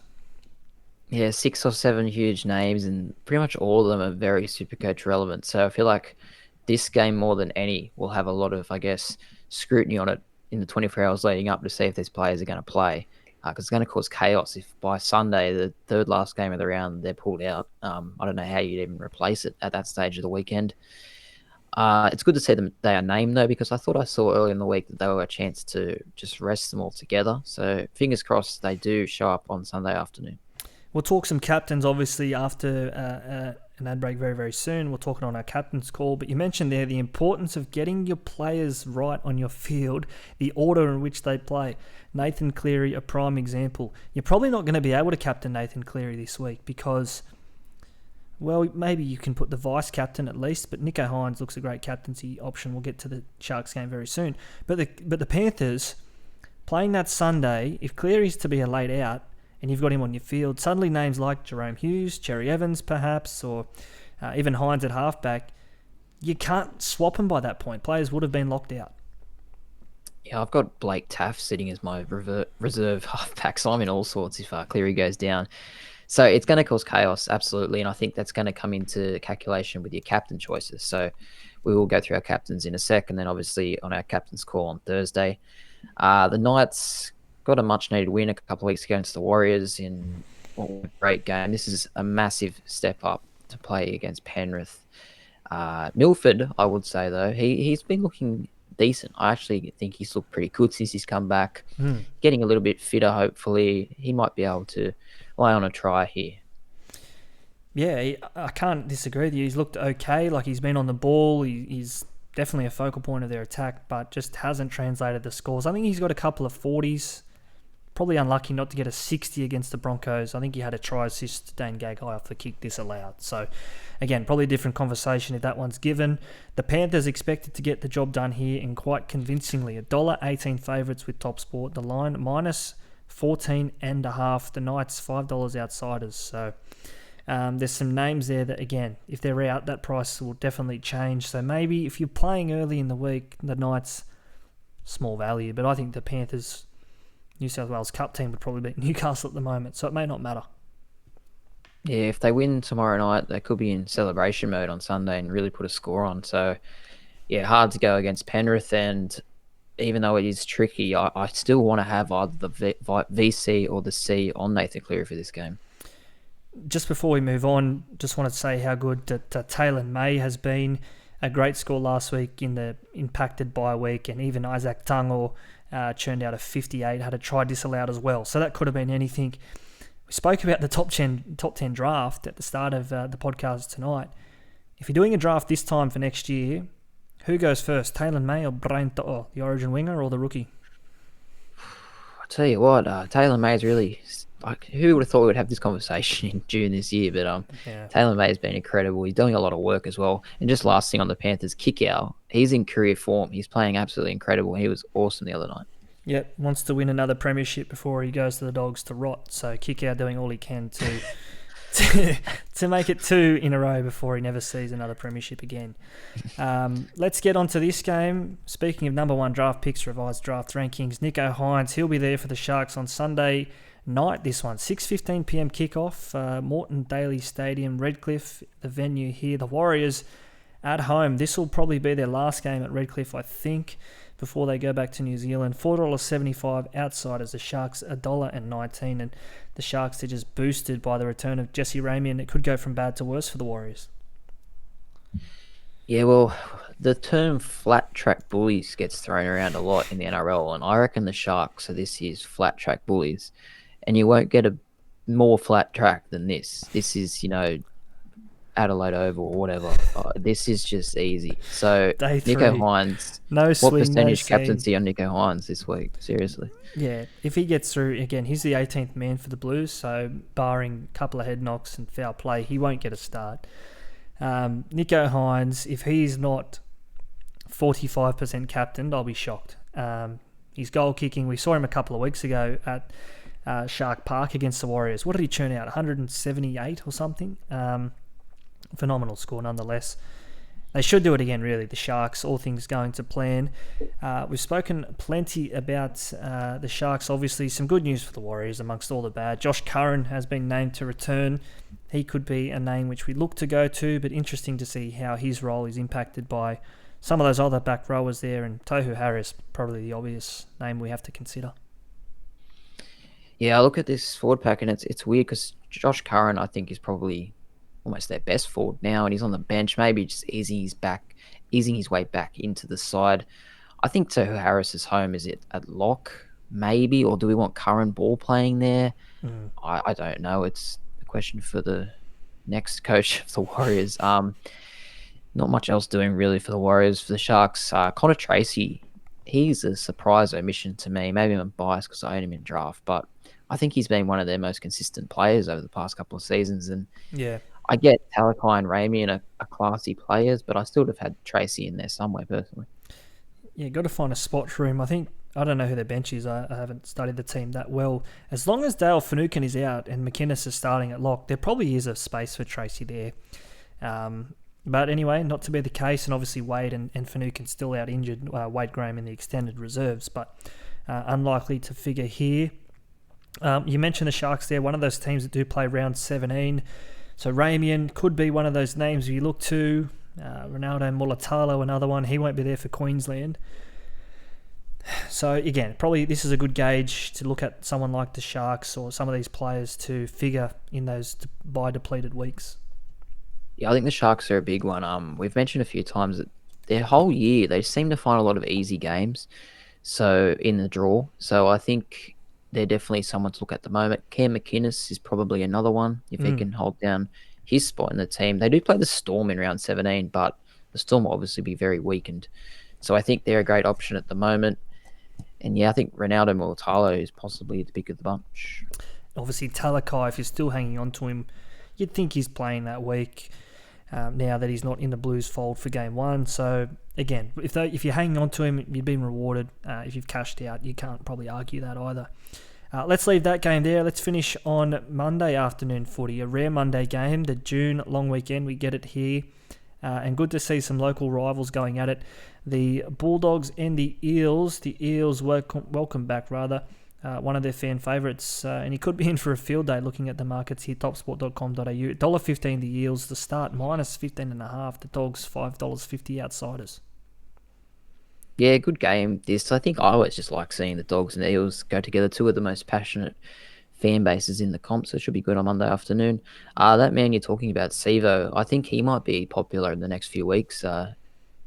Speaker 4: Yeah, 6 or 7 huge names, and pretty much all of them are very Supercoach relevant. So I feel like this game, more than any, will have a lot of, I guess, scrutiny on it in the 24 hours leading up to see if these players are going to play. Because it's going to cause chaos if by Sunday, the third last game of the round, they're pulled out. I don't know how you'd even replace it at that stage of the weekend. It's good to see them they are named, though, because I thought I saw early in the week that they were a chance to just rest them all together. So fingers crossed they do show up on Sunday afternoon.
Speaker 3: We'll talk some captains, obviously, after an ad break very, very soon. We'll talk it on our captain's call. But you mentioned there the importance of getting your players right on your field, the order in which they play. Nathan Cleary, a prime example. You're probably not going to be able to captain Nathan Cleary this week because, well, maybe you can put the vice-captain at least, but Nicho Hynes looks a great captaincy option. We'll get to the Sharks game very soon. But the Panthers, playing that Sunday, if Cleary's to be a late out, and you've got him on your field, suddenly names like Jerome Hughes, Cherry Evans perhaps, or even Hines at halfback, you can't swap them by that point. Players would have been locked out.
Speaker 4: Yeah, I've got Blake Taff sitting as my reserve halfback, so I'm in all sorts if Cleary goes down. So it's going to cause chaos, absolutely, and I think that's going to come into calculation with your captain choices. So we will go through our captains in a sec, and then obviously on our captain's call on Thursday. The Knights got a much-needed win a couple of weeks ago against the Warriors in a great game. This is a massive step up to play against Penrith. Milford, I would say, though, he's been looking decent. I actually think he's looked pretty good since he's come back. Getting a little bit fitter, hopefully. He might be able to lay on a try here.
Speaker 3: Yeah, I can't disagree with you. He's looked okay. Like, he's been on the ball. He's definitely a focal point of their attack, but just hasn't translated the scores. I think he's got a couple of 40s. Probably unlucky not to get a 60 against the Broncos. I think he had a try assist to Dane Gagai off the kick disallowed. So, again, probably a different conversation if that one's given. The Panthers expected to get the job done here, and quite convincingly. $1.18 favourites with TopSport. The line minus 14.5. The Knights $5 outsiders. So there's some names there that, again, if they're out, that price will definitely change. So maybe if you're playing early in the week, the Knights, small value. But I think the Panthers, New South Wales Cup team would probably beat Newcastle at the moment, so it may not matter.
Speaker 4: Yeah, if they win tomorrow night, they could be in celebration mode on Sunday and really put a score on. So, yeah, hard to go against Penrith, and even though it is tricky, I still want to have either the VC or the C on Nathan Cleary for this game.
Speaker 3: Just before we move on, just wanted to say how good that Taylor May has been. A great score last week in the impacted bye week, and even Isaac Tangor churned out a 58, had a try disallowed as well. So that could have been anything. We spoke about the top 10 draft at the start of the podcast tonight. If you're doing a draft this time for next year, who goes first, Taylor May or Brian To'o, the origin winger, or the rookie?
Speaker 4: I'll tell you what, Taylor May's really... who would have thought we would have this conversation in June this year? But
Speaker 3: Yeah.
Speaker 4: Taylor May has been incredible. He's doing a lot of work as well. And just last thing on the Panthers, Kickout. He's in career form. He's playing absolutely incredible. He was awesome the other night.
Speaker 3: Yep, wants to win another premiership before he goes to the Dogs to rot. So Kickout doing all he can to make it 2 in a row before he never sees another premiership again. Let's get on to this game. Speaking of number 1 draft picks, revised draft rankings, Nicho Hynes, he'll be there for the Sharks on Sunday night. This one, 6:15 p.m. kickoff, Moreton Daily Stadium, Redcliffe, the venue here. The Warriors at home. This will probably be their last game at Redcliffe, I think, before they go back to New Zealand. $4.75 outsiders. The Sharks $1.19, and the Sharks are just boosted by the return of Jesse Ramian. It could go from bad to worse for the Warriors.
Speaker 4: Yeah, well, the term flat track bullies gets thrown around a lot in the NRL, and I reckon the Sharks are this year's flat track bullies. And you won't get a more flat track than this. This is, Adelaide Oval or whatever. This is just easy. So
Speaker 3: Day
Speaker 4: Nico
Speaker 3: 3.
Speaker 4: Hines,
Speaker 3: No
Speaker 4: what
Speaker 3: swing, no
Speaker 4: percentage
Speaker 3: seam.
Speaker 4: captaincy on Nico Hines this week? Seriously.
Speaker 3: Yeah, if he gets through, again, he's the 18th man for the Blues, so barring a couple of head knocks and foul play, he won't get a start. Nico Hines, if he's not 45% captained, I'll be shocked. His goal kicking, we saw him a couple of weeks ago at Shark Park against the Warriors. What did he churn out? 178 or something? Phenomenal score nonetheless. They should do it again, really, the Sharks, all things going to plan. We've spoken plenty about the Sharks, obviously. Some good news for the Warriors amongst all the bad. Josh Curran has been named to return. He could be a name which we look to go to, but interesting to see how his role is impacted by some of those other back rowers there, and Tohu Harris, probably the obvious name we have to consider.
Speaker 4: Yeah, I look at this forward pack and it's weird because Josh Curran, I think, is probably almost their best forward now, and he's on the bench, maybe just easing his way back into the side. I think Tohu Harris is home. Is it at lock, maybe, or do we want Curran ball playing there? I don't know. It's a question for the next coach of the Warriors. Not much else doing really for the Warriors. For the Sharks, Connor Tracy, he's a surprise omission to me. Maybe I'm biased because I own him in draft, but I think he's been one of their most consistent players over the past couple of seasons. And
Speaker 3: Yeah.
Speaker 4: I get Talakai and Ramey are classy players, but I still would have had Tracy in there somewhere personally.
Speaker 3: Yeah, got to find a spot for him. I don't know who their bench is. I haven't studied the team that well. As long as Dale Finucane is out and McInnes is starting at lock, there probably is a space for Tracy there. But anyway, not to be the case, and obviously Wade and Finucane still out injured. Wade Graham in the extended reserves, but unlikely to figure here. You mentioned the Sharks there, one of those teams that do play round 17. So Ramian could be one of those names you look to. Ronaldo Mulatalo, another one. He won't be there for Queensland. So again, probably this is a good gauge to look at someone like the Sharks or some of these players to figure in those buy-depleted weeks.
Speaker 4: Yeah, I think the Sharks are a big one. We've mentioned a few times that their whole year they seem to find a lot of easy games. So in the draw, so I think they're definitely someone to look at the moment. Cam McInnes is probably another one if he can hold down his spot in the team. They do play the Storm in round 17, but the Storm will obviously be very weakened. So I think they're a great option at the moment. And yeah, I think Ronaldo Mulatalo is possibly the pick of the bunch.
Speaker 3: Obviously, Talakai, if you're still hanging on to him, you'd think he's playing that week now that he's not in the Blues fold for game one. So again, if you're hanging on to him, you've been rewarded. If you've cashed out, you can't probably argue that either. Let's leave that game there. Let's finish on Monday afternoon footy, a rare Monday game, the June long weekend. We get it here. And good to see some local rivals going at it. The Bulldogs and the Eels. The Eels, welcome back, rather. One of their fan favourites. And he could be in for a field day looking at the markets here, topsport.com.au. $1.15 the Eels, the start minus 15.5. The Dogs, $5.50 outsiders.
Speaker 4: Yeah, good game. I think I always just like seeing the Dogs and the Eels go together. Two of the most passionate fan bases in the comp, so it should be good on Monday afternoon. That man you're talking about, Sivo, I think he might be popular in the next few weeks.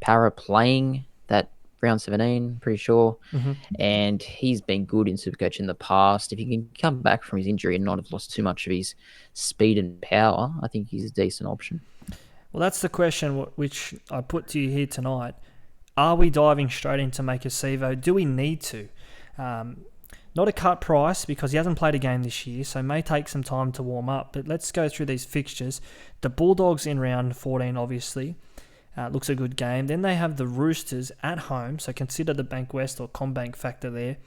Speaker 4: Para playing that round 17, pretty sure. And he's been good in SuperCoach in the past. If he can come back from his injury and not have lost too much of his speed and power, I think he's a decent option.
Speaker 3: Well, that's the question which I put to you here tonight. Are we diving straight into Make a Sivo? Do we need to? Not a cut price because he hasn't played a game this year, so it may take some time to warm up. But let's go through these fixtures. The Bulldogs in round 14, obviously. Looks a good game. Then they have the Roosters at home, so consider the Bank West or CommBank factor there.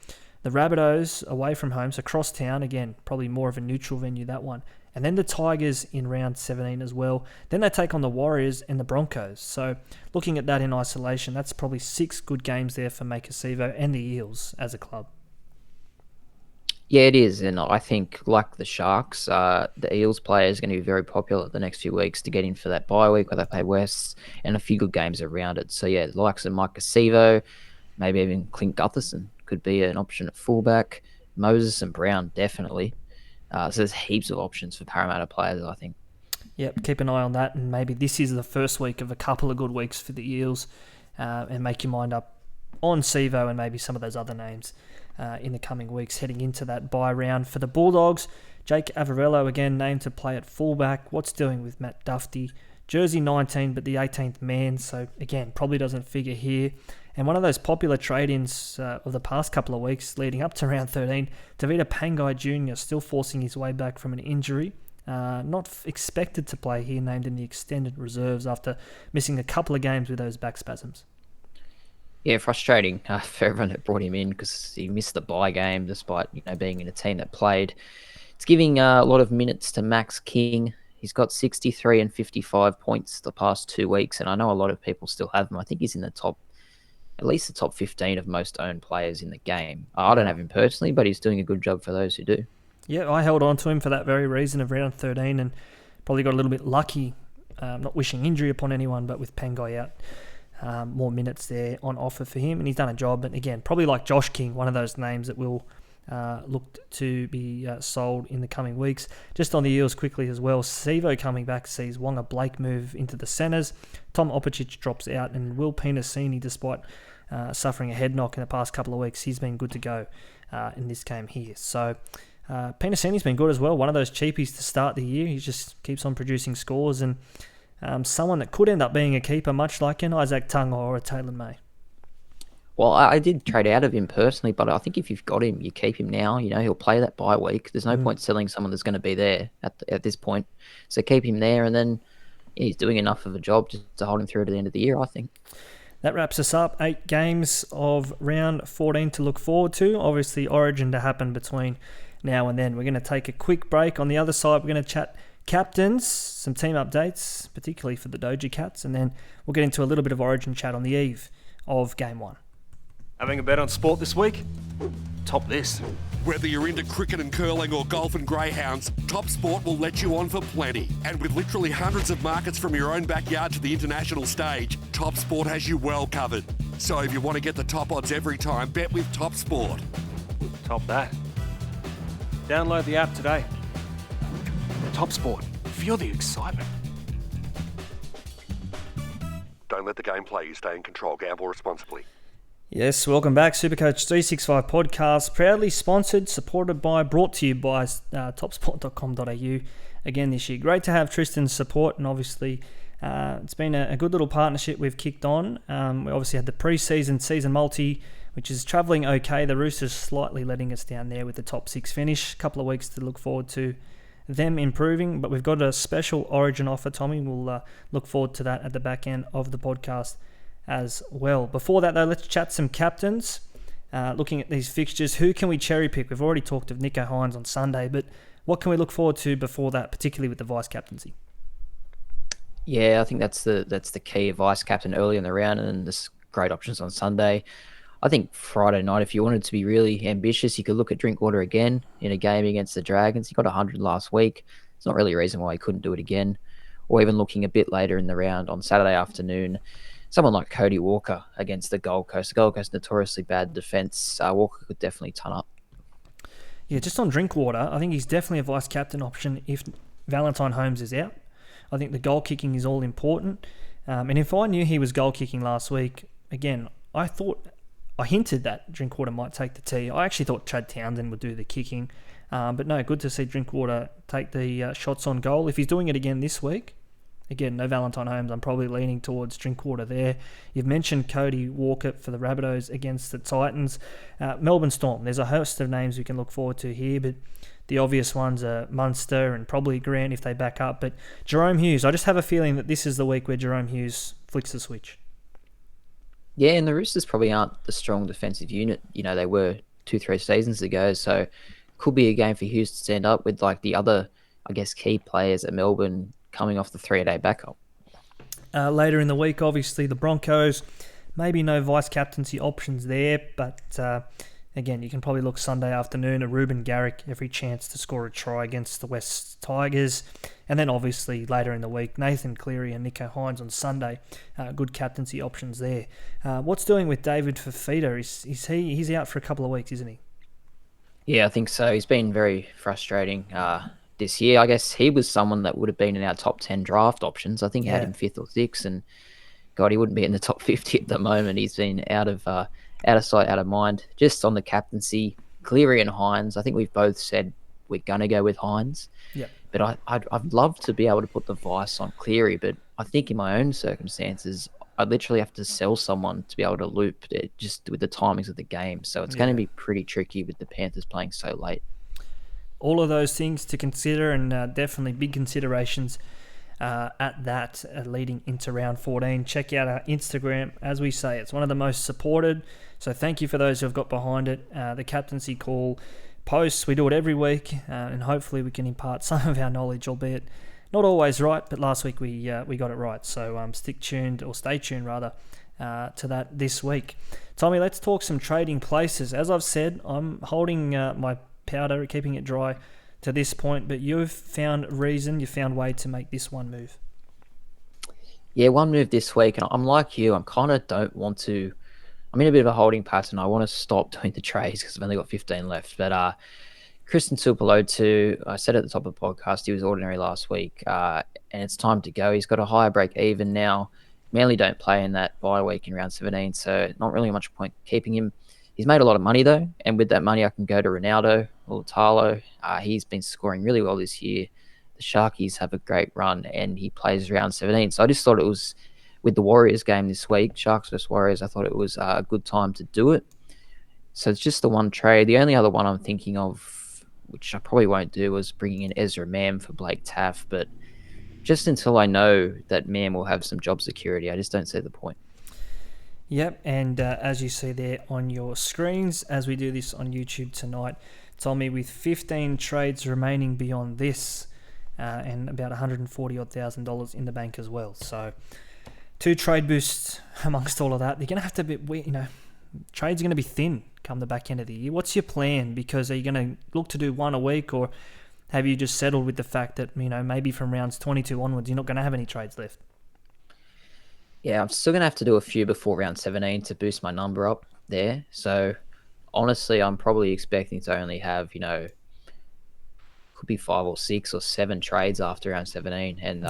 Speaker 3: The Rabbitohs away from home, so cross town. Again, probably more of a neutral venue, that one. And then the Tigers in round 17 as well. Then they take on the Warriors and the Broncos. So looking at that in isolation, that's probably 6 good games there for Make a Sivo and the Eels as a club.
Speaker 4: Yeah, it is. And I think, like the Sharks, the Eels player is going to be very popular the next few weeks to get in for that bye week where they play West and a few good games around it. So, yeah, the likes of Mike Sivo, maybe even Clint Gutherson could be an option at fullback. Moses and Brown, definitely. So there's heaps of options for Parramatta players, I think.
Speaker 3: Yep, keep an eye on that. And maybe this is the first week of a couple of good weeks for the Eels and make your mind up on Sivo and maybe some of those other names in the coming weeks heading into that bye round. For the Bulldogs, Jake Avarello again named to play at fullback. What's doing with Matt Duffy? Jersey 19, but the 18th man, so again, probably doesn't figure here. And one of those popular trade-ins of the past couple of weeks leading up to round 13, Tavita Pangai Jr. still forcing his way back from an injury. Not expected to play here, named in the extended reserves after missing a couple of games with those back spasms.
Speaker 4: Yeah, frustrating for everyone that brought him in because he missed the bye game despite being in a team that played. It's giving a lot of minutes to Max King. He's got 63 and 55 points the past 2 weeks, and I know a lot of people still have him. I think he's in at least the top 15 of most owned players in the game. I don't have him personally, but he's doing a good job for those who do.
Speaker 3: Yeah, I held on to him for that very reason of round 13 and probably got a little bit lucky, not wishing injury upon anyone, but with Pangai out, more minutes there on offer for him, and he's done a job. And again, probably like Josh King, one of those names that will look to be sold in the coming weeks. Just on the Eels quickly as well, Sivo coming back sees Wonga Blake move into the centres. Tom Opicic drops out, and Will Pinasini, despite suffering a head knock in the past couple of weeks, he's been good to go in this game here. So Pinasini's been good as well, one of those cheapies to start the year. He just keeps on producing scores, and someone that could end up being a keeper, much like an Isaac Tunga or a Taylor May.
Speaker 4: Well, I did trade out of him personally, but I think if you've got him, you keep him now. He'll play that bye week. There's no point selling someone that's going to be there at this point. So keep him there, and then he's doing enough of a job just to hold him through to the end of the year, I think.
Speaker 3: That wraps us up. 8 games of round 14 to look forward to. Obviously, Origin to happen between now and then. We're going to take a quick break. On the other side, we're going to chat captains, some team updates, particularly for the Doja Cats, and then we'll get into a little bit of Origin chat on the eve of Game 1.
Speaker 2: Having a bet on sport this week? Top this.
Speaker 5: Whether you're into cricket and curling or golf and greyhounds, TopSport will let you on for plenty. And with literally hundreds of markets from your own backyard to the international stage, TopSport has you well covered. So if you want to get the top odds every time, bet with TopSport.
Speaker 2: Top that. Download the app today. TopSport. Feel the excitement.
Speaker 5: Don't let the game play you. Stay in control. Gamble responsibly.
Speaker 3: Yes, welcome back. SuperCoach365 podcast, proudly sponsored, supported by, brought to you by topsport.com.au again this year. Great to have Tristan's support, and obviously it's been a good little partnership we've kicked on. We obviously had the pre-season season multi, which is travelling okay. The Roosters slightly letting us down there with the top 6 finish. A couple of weeks to look forward to them improving, but we've got a special Origin offer, Tommy. We'll look forward to that at the back end of the podcast as well. Before that, though, let's chat some captains. Looking at these fixtures, who can we cherry pick? We've already talked of Nico Hines on Sunday, but what can we look forward to before that, particularly with the vice captaincy?
Speaker 4: Yeah, I think that's the key, vice captain early in the round, and there's great options on Sunday. I think Friday night, if you wanted to be really ambitious, you could look at Drinkwater again in a game against the Dragons. He got 100 last week. It's not really a reason why he couldn't do it again. Or even looking a bit later in the round on Saturday afternoon, someone like Cody Walker against the Gold Coast. The Gold Coast, notoriously bad defence. Walker could definitely ton up.
Speaker 3: Yeah, just on Drinkwater, I think he's definitely a vice-captain option if Valentine Holmes is out. I think the goal-kicking is all important. And if I knew he was goal-kicking last week, again, I hinted that Drinkwater might take the tee. I actually thought Chad Townsend would do the kicking. But no, good to see Drinkwater take the shots on goal. If he's doing it again this week, again, no Valentine Holmes, I'm probably leaning towards Drinkwater there. You've mentioned Cody Walker for the Rabbitohs against the Titans. Melbourne Storm, there's a host of names we can look forward to here, but the obvious ones are Munster and probably Grant if they back up. But Jerome Hughes, I just have a feeling that this is the week where Jerome Hughes flicks the switch.
Speaker 4: Yeah, and the Roosters probably aren't the strong defensive unit, they were 2-3 seasons ago, so could be a game for Hughes to stand up with like the other, I guess, key players at Melbourne coming off the 3-a-day backup.
Speaker 3: Later in the week, obviously, the Broncos, maybe no vice-captaincy options there, but again, you can probably look Sunday afternoon at Ruben Garrick, every chance to score a try against the West Tigers. And then obviously later in the week, Nathan Cleary and Nico Hines on Sunday. Good captaincy options there. What's doing with David Fafita? He's out for a couple of weeks, isn't he?
Speaker 4: Yeah, I think so. He's been very frustrating this year. I guess he was someone that would have been in our top 10 draft options. I think he had him 5th or 6th, and God, he wouldn't be in the top 50 at the moment. He's been out of sight, out of mind. Just on the captaincy, Cleary and Hines, I think we've both said we're going to go with Hines.
Speaker 3: Yeah.
Speaker 4: But I'd love to be able to put the vice on Cleary, but I think in my own circumstances, I literally have to sell someone to be able to loop it just with the timings of the game. So it's going to be pretty tricky with the Panthers playing so late.
Speaker 3: All of those things to consider, and definitely big considerations at that leading into round 14. Check out our Instagram. As we say, it's one of the most supported, so thank you for those who have got behind it. The captaincy call posts, we do it every week, and hopefully we can impart some of our knowledge, albeit not always right, but last week we got it right. So stay tuned rather to that this week. Tommy, let's talk some trading places. As I've said, I'm holding my powder, keeping it dry to this point, but you've found way to make this one move.
Speaker 4: Yeah, one move this week, and I'm like you, I'm in a bit of a holding pattern. I want to stop doing the trades because I've only got 15 left, but Christian Tuipulotu, I said at the top of the podcast, he was ordinary last week, and it's time to go. He's got a higher break even now. Manly don't play in that bye week in round 17, so not really much point keeping him. He's made a lot of money, though, and with that money, I can go to Ronaldo or Talo. He's been scoring really well this year. The Sharkies have a great run, and he plays round 17. So I just thought it was, with the Warriors game this week, Sharks vs Warriors, I thought it was a good time to do it. So it's just the one trade. The only other one I'm thinking of, which I probably won't do, was bringing in Ezra Mam for Blake Taff. But just until I know that Mam will have some job security, I just don't see the point.
Speaker 3: Yep, and as you see there on your screens, as we do this on YouTube tonight, Tommy, with 15 trades remaining beyond this, and about $140,000 in the bank as well. So 2 trade boosts amongst all of that. They're going to have to be, trades are going to be thin come the back end of the year. What's your plan? Because are you going to look to do one a week, or have you just settled with the fact that, maybe from rounds 22 onwards, you're not going to have any trades left?
Speaker 4: Yeah, I'm still going to have to do a few before round 17 to boost my number up there. So, honestly, I'm probably expecting to only have, could be 5 or 6 or 7 trades after round 17. And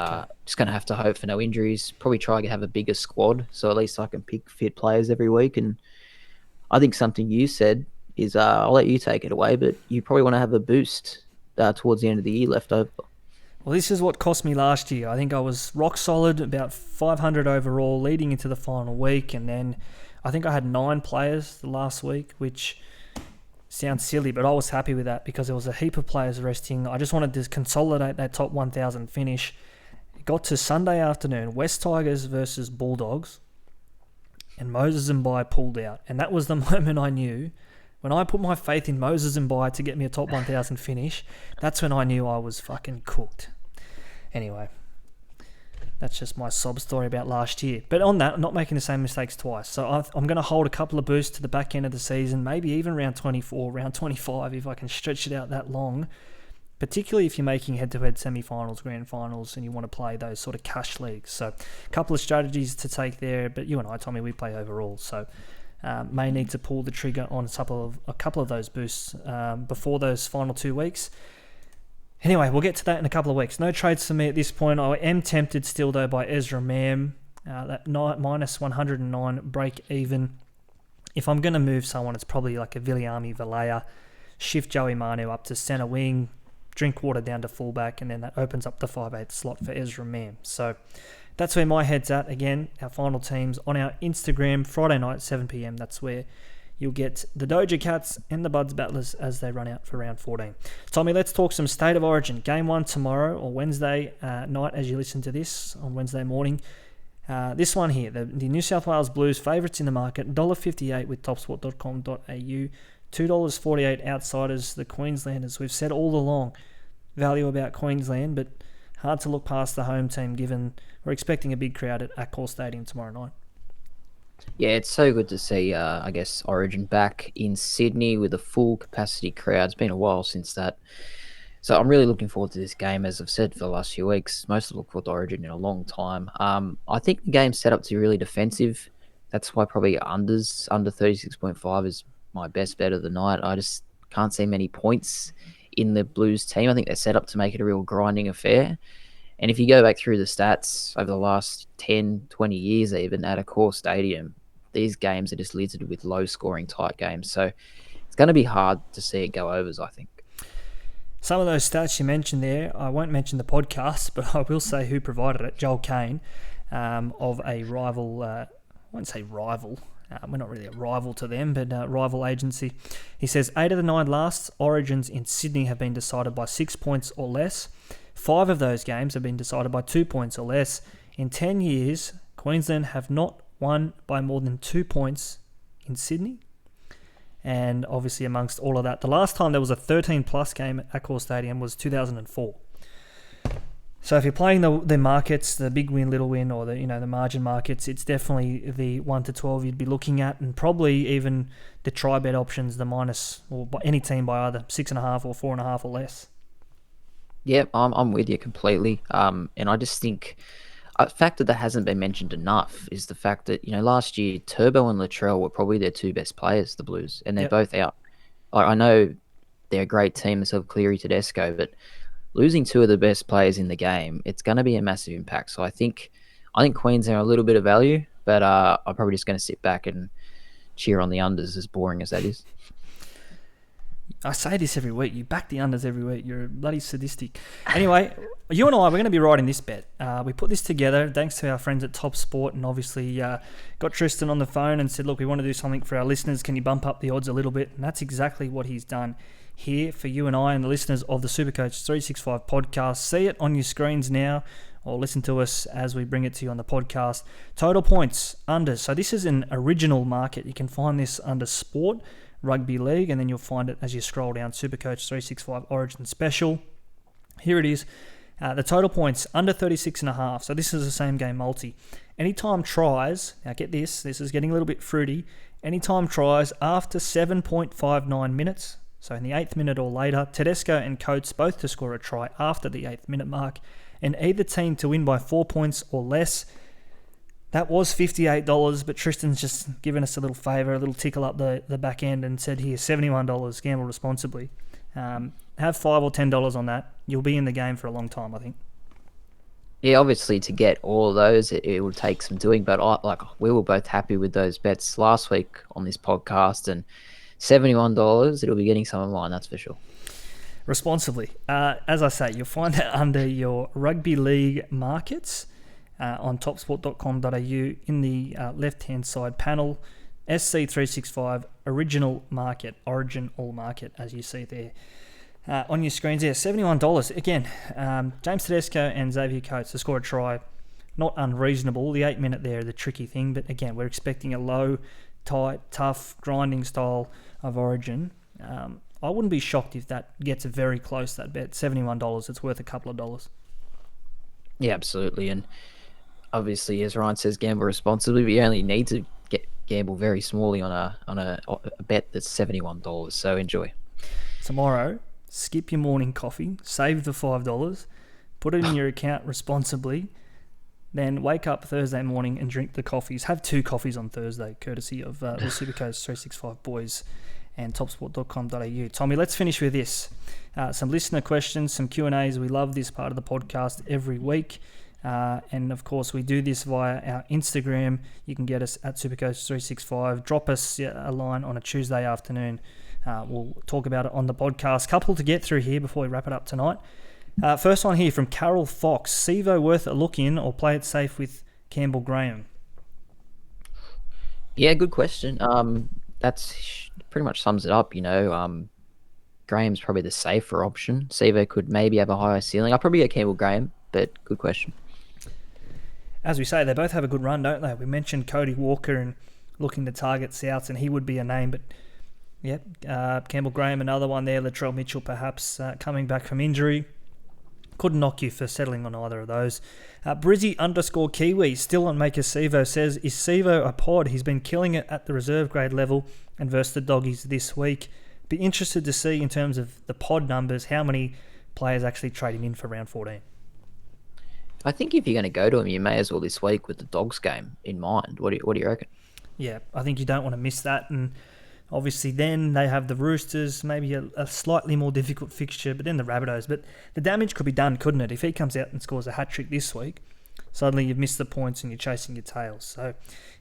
Speaker 4: just going to have to hope for no injuries. Probably try to have a bigger squad, so at least I can pick fit players every week. And I think something you said is, I'll let you take it away, but you probably want to have a boost towards the end of the year left over.
Speaker 3: Well, this is what cost me last year. I think I was rock solid, about 500 overall leading into the final week, and then I think I had 9 players the last week, which sounds silly, but I was happy with that because there was a heap of players resting. I just wanted to consolidate that top 1,000 finish. It got to Sunday afternoon, West Tigers versus Bulldogs, and Moses Mbai pulled out, and that was the moment I knew. When I put my faith in Moses Mbai to get me a top 1,000 finish, that's when I knew I was fucking cooked. Anyway, that's just my sob story about last year. But on that, I'm not making the same mistakes twice. So I'm going to hold a couple of boosts to the back end of the season, maybe even round 24, round 25, if I can stretch it out that long, particularly if you're making head-to-head semi-finals, grand finals, and you want to play those sort of cash leagues. So a couple of strategies to take there, but you and I, Tommy, we play overall, so may need to pull the trigger on a couple of those boosts before those final 2 weeks. Anyway, we'll get to that in a couple of weeks. No trades for me at this point. I am tempted still, though, by Ezra Mam. That minus 109 break even. If I'm going to move someone, it's probably like a Viliami Valea. Shift Joey Manu up to centre wing. Drinkwater down to fullback. And then that opens up the 5/8 slot for Ezra Mam. So that's where my head's at. Again, our final teams on our Instagram, Friday night, 7 p.m. That's where you'll get the Doja Cats and the Buds Battlers as they run out for round 14. Tommy, let's talk some State of Origin. Game 1 tomorrow, or Wednesday night as you listen to this on Wednesday morning. This one here, the New South Wales Blues favourites in the market, $1.58 with topsport.com.au, $2.48 outsiders, the Queenslanders. We've said all along value about Queensland, but hard to look past the home team given we're expecting a big crowd at Accor Stadium tomorrow night.
Speaker 4: Yeah, it's so good to see, Origin back in Sydney with a full capacity crowd. It's been a while since that. So I'm really looking forward to this game, as I've said for the last few weeks. Most look forward to Origin in a long time. I think the game's set up to be really defensive. That's why probably under 36.5 is my best bet of the night. I just can't see many points in the Blues team. I think they're set up to make it a real grinding affair. And if you go back through the stats over the last 10, 20 years even at Accor Stadium, these games are just littered with low-scoring tight games. So it's going to be hard to see it go overs, I think.
Speaker 3: Some of those stats you mentioned there, I won't mention the podcast, but I will say who provided it. Joel Kane, of a rival, I won't say rival, we're not really a rival to them, but rival agency. He says 8 of the 9 last Origins in Sydney have been decided by 6 points or less. 5 of those games have been decided by 2 points or less. In 10 years, Queensland have not won by more than 2 points in Sydney. And obviously amongst all of that, the last time there was a 13-plus game at Accor Stadium was 2004. So if you're playing the markets, the big win, little win, or the margin markets, it's definitely the 1 to 12 you'd be looking at, and probably even the try bet options, the minus, or any team by either 6.5 or 4.5 or less.
Speaker 4: Yeah, I'm with you completely. And I just think a factor that hasn't been mentioned enough is the fact that, last year Turbo and Latrell were probably their 2 best players, the Blues, and they're both out. I know they're a great team, so Cleary, Tedesco, but losing 2 of the best players in the game, it's going to be a massive impact. So I think Queensland are a little bit of value, but I'm probably just going to sit back and cheer on the unders, as boring as that is.
Speaker 3: I say this every week. You back the unders every week. You're bloody sadistic. Anyway, you and I, we're going to be riding this bet. We put this together thanks to our friends at TopSport, and obviously got Tristan on the phone and said, look, we want to do something for our listeners. Can you bump up the odds a little bit? And that's exactly what he's done here for you and I and the listeners of the SuperCoach365 podcast. See it on your screens now, or listen to us as we bring it to you on the podcast. Total points, unders. So this is an original market. You can find this under Sport, Rugby League, and then you'll find it as you scroll down, SuperCoach365 Origin Special. Here it is. The total points, under 36.5. So this is the same game multi. Anytime tries, now get this is getting a little bit fruity. Anytime tries after 7.59 minutes, so in the 8th minute or later, Tedesco and Coates both to score a try after the 8th minute mark, and either team to win by 4 points or less. That was $58, but Tristan's just given us a little favour, a little tickle up the back end, and said here, $71, gamble responsibly. Have $5 or $10 on that. You'll be in the game for a long time, I think.
Speaker 4: Yeah, obviously to get all of those, it will take some doing, but we were both happy with those bets last week on this podcast, and $71, it'll be getting some of mine, that's for sure.
Speaker 3: Responsibly. As I say, you'll find that under your rugby league markets on topsport.com.au in the left-hand side panel, SC365 original market, origin all market, as you see there. On your screens there, $71. Again, James Tedesco and Xavier Coates to score a try, not unreasonable. The 8 minute there, the tricky thing, but again, we're expecting a low, tight, tough, grinding style of Origin. I wouldn't be shocked if that gets very close, that bet. $71, it's worth a couple of dollars. Yeah,
Speaker 4: absolutely. And obviously, as Ryan says, gamble responsibly, but you only need to gamble very smallly on a bet that's $71, so enjoy.
Speaker 3: Tomorrow, skip your morning coffee, save the $5, put it in your account responsibly, then wake up Thursday morning and drink the coffees. Have 2 coffees on Thursday, courtesy of the SuperCoach365 boys and topsport.com.au. Tommy, let's finish with this. Some listener questions, some Q&As. We love this part of the podcast every week. And of course, we do this via our Instagram. You can get us at SuperCoach365. Drop us a line on a Tuesday afternoon. We'll talk about it on the podcast. Couple to get through here before we wrap it up tonight. First one here from Carol Fox. Sevo worth a look in or play it safe with Campbell Graham?
Speaker 4: Yeah, good question. That's pretty much sums it up, Graham's probably the safer option. Sevo could maybe have a higher ceiling. I'll probably get Campbell Graham, but good question.
Speaker 3: As we say, they both have a good run, don't they? We mentioned Cody Walker and looking to target Souths, and he would be a name, but Campbell Graham, another one there. Latrell Mitchell perhaps coming back from injury. Couldn't knock you for settling on either of those. Brizzy_Kiwi, still on Maker Sevo, says, is Sevo a pod? He's been killing it at the reserve grade level and versus the Doggies this week. Be interested to see in terms of the pod numbers, how many players actually trade him in for round 14.
Speaker 4: I think if you're going to go to him, you may as well this week with the Dogs game in mind. What do you reckon?
Speaker 3: Yeah, I think you don't want to miss that. And obviously then they have the Roosters, maybe a slightly more difficult fixture, but then the Rabbitohs. But the damage could be done, couldn't it? If he comes out and scores a hat-trick this week, Suddenly you've missed the points and you're chasing your tails. So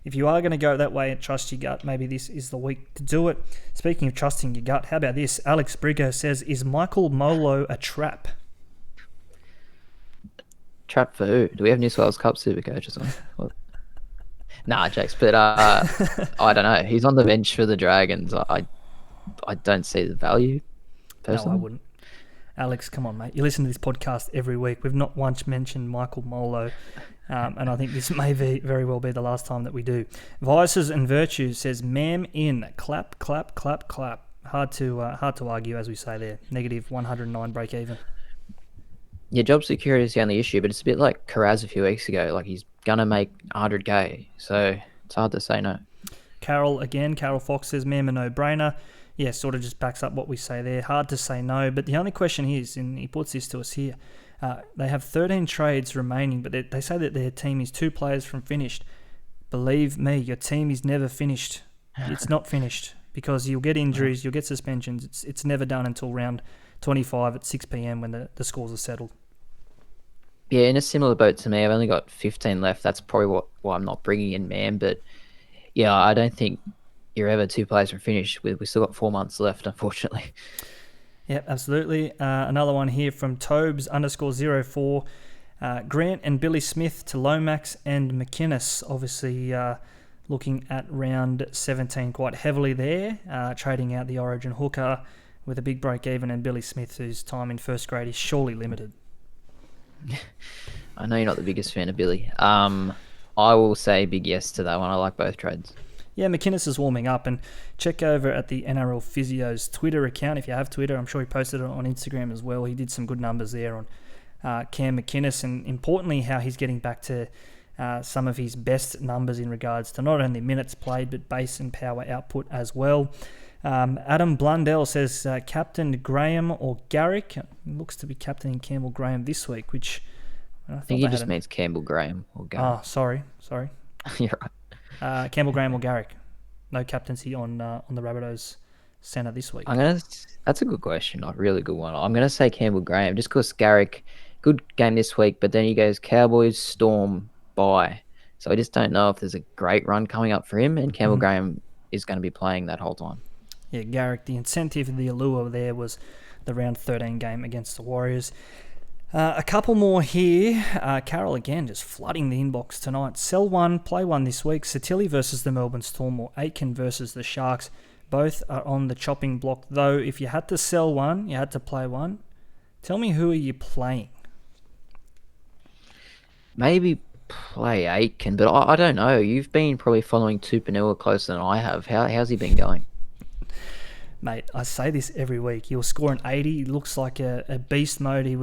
Speaker 3: if you are going to go that way and trust your gut, maybe this is the week to do it. Speaking of trusting your gut, how about this? Alex Brigger says, is Michael Molo a trap?
Speaker 4: Trap for who? Do we have New South Wales Cup Supercoach or something? Nah, Jakes, but I don't know. He's on the bench for the Dragons. I don't see the value, personally.
Speaker 3: No, I wouldn't. Alex, come on, mate. You listen to this podcast every week. We've not once mentioned Michael Molo, and I think this may very well be the last time that we do. Vices and Virtues says, ma'am in. Clap, clap, clap, clap. Hard to argue, as we say there. Negative 109 break even.
Speaker 4: Yeah, job security is the only issue, but it's a bit like Carraz a few weeks ago. Like, he's going to make 100K, so it's hard to say no. Carol Fox says, ma'am, a no-brainer. Yeah, sort of just backs up what we say there. Hard to say no, but the only question is, and he puts this to us here, they have 13 trades remaining, but they say that their team is 2 players from finished. Believe me, your team is never finished. It's not finished, because you'll get injuries, you'll get suspensions. It's never done until round 25 at 6 p.m. when the scores are settled. Yeah, in a similar boat to me, I've only got 15 left. That's probably why I'm not bringing in Man, but yeah, I don't think you're ever 2 players from finish. We've still got 4 months left, unfortunately. Yep, absolutely. Another one here from Tobes _04. Grant and Billy Smith to Lomax and McInnes. Obviously looking at round 17 quite heavily there, trading out the Origin hooker with a big break even, and Billy Smith, whose time in first grade is surely limited. I know you're not the biggest fan of Billy. I will say big yes to that one. I like both trades. Yeah, McInnes is warming up, and check over at the NRL Physio's Twitter account if you have Twitter. I'm sure he posted it on Instagram as well. He did some good numbers there on Cam McInnes, and importantly how he's getting back to some of his best numbers in regards to not only minutes played but base and power output as well. Adam Blundell says Captain Graham or Garrick. Looks to be captaining Campbell Graham this week, which I think he just means Campbell Graham or Garrick. Oh, sorry. You're right. Campbell Graham or Garrick? No captaincy on the Rabbitohs centre this week. That's a good question, a really good one. I'm gonna say Campbell Graham just because Garrick, good game this week, but then he goes Cowboys, Storm, bye. So I just don't know if there's a great run coming up for him, and Campbell Graham is going to be playing that whole time. Yeah, Garrick, the incentive, the allure there was the round 13 game against the Warriors. A couple more here. Carol again just flooding the inbox tonight. Sell one, play one this week. Satilli versus the Melbourne Storm or Aitken versus the Sharks. Both are on the chopping block, though. If you had to sell one, you had to play one. Tell me, who are you playing? Maybe play Aitken, but I don't know. You've been probably following Tupanua closer than I have. How's he been going? Mate, I say this every week. He'll score an 80. He looks like a beast mode. He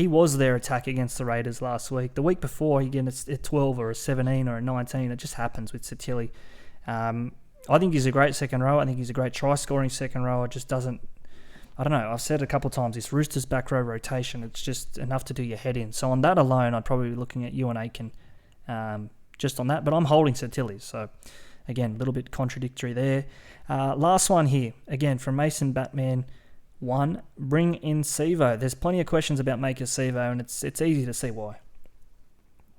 Speaker 4: was their attack against the Raiders last week. The week before, again, it's a 12 or a 17 or a 19. It just happens with Satilli. I think he's a great second row. I think he's a great try-scoring second row. It just doesn't... I don't know. I've said a couple of times, this Roosters back row rotation, it's just enough to do your head in. So on that alone, I'd probably be looking at you and Aitken just on that. But I'm holding Satilli. So, again, a little bit contradictory there. Last one here, again, from Mason Batman. 1, bring in Sevo. There's plenty of questions about Maker Sevo, and it's easy to see why.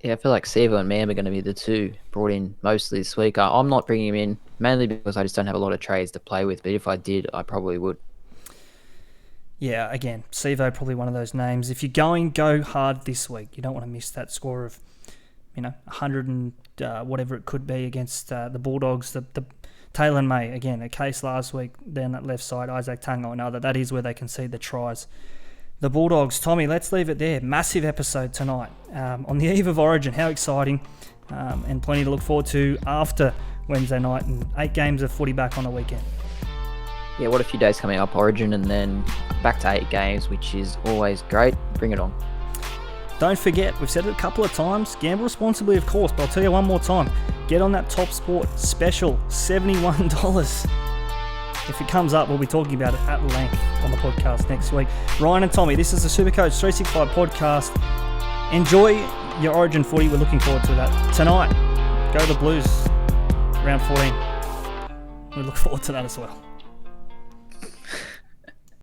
Speaker 4: Yeah, I feel like Sevo and Mam are going to be the two brought in mostly this week. I'm not bringing him in, mainly because I just don't have a lot of trades to play with, but if I did, I probably would. Yeah, again, Sevo probably one of those names. If you're going, go hard this week. You don't want to miss that score of, 100 and whatever it could be against the Bulldogs. The Taylor May, again, a case last week down that left side, Isaac Tungo, another. That is where they concede the tries. The Bulldogs, Tommy, let's leave it there. Massive episode tonight. On the eve of Origin, how exciting. And plenty to look forward to after Wednesday night, and 8 games of footy back on the weekend. Yeah, what a few days coming up, Origin, and then back to 8 games, which is always great. Bring it on. Don't forget, we've said it a couple of times, gamble responsibly, of course, but I'll tell you one more time. Get on that TopSport special, $71. If it comes up, we'll be talking about it at length on the podcast next week. Ryan and Tommy, this is the SuperCoach365 podcast. Enjoy your Origin footy. We're looking forward to that. Tonight, go the Blues, round 14. We look forward to that as well.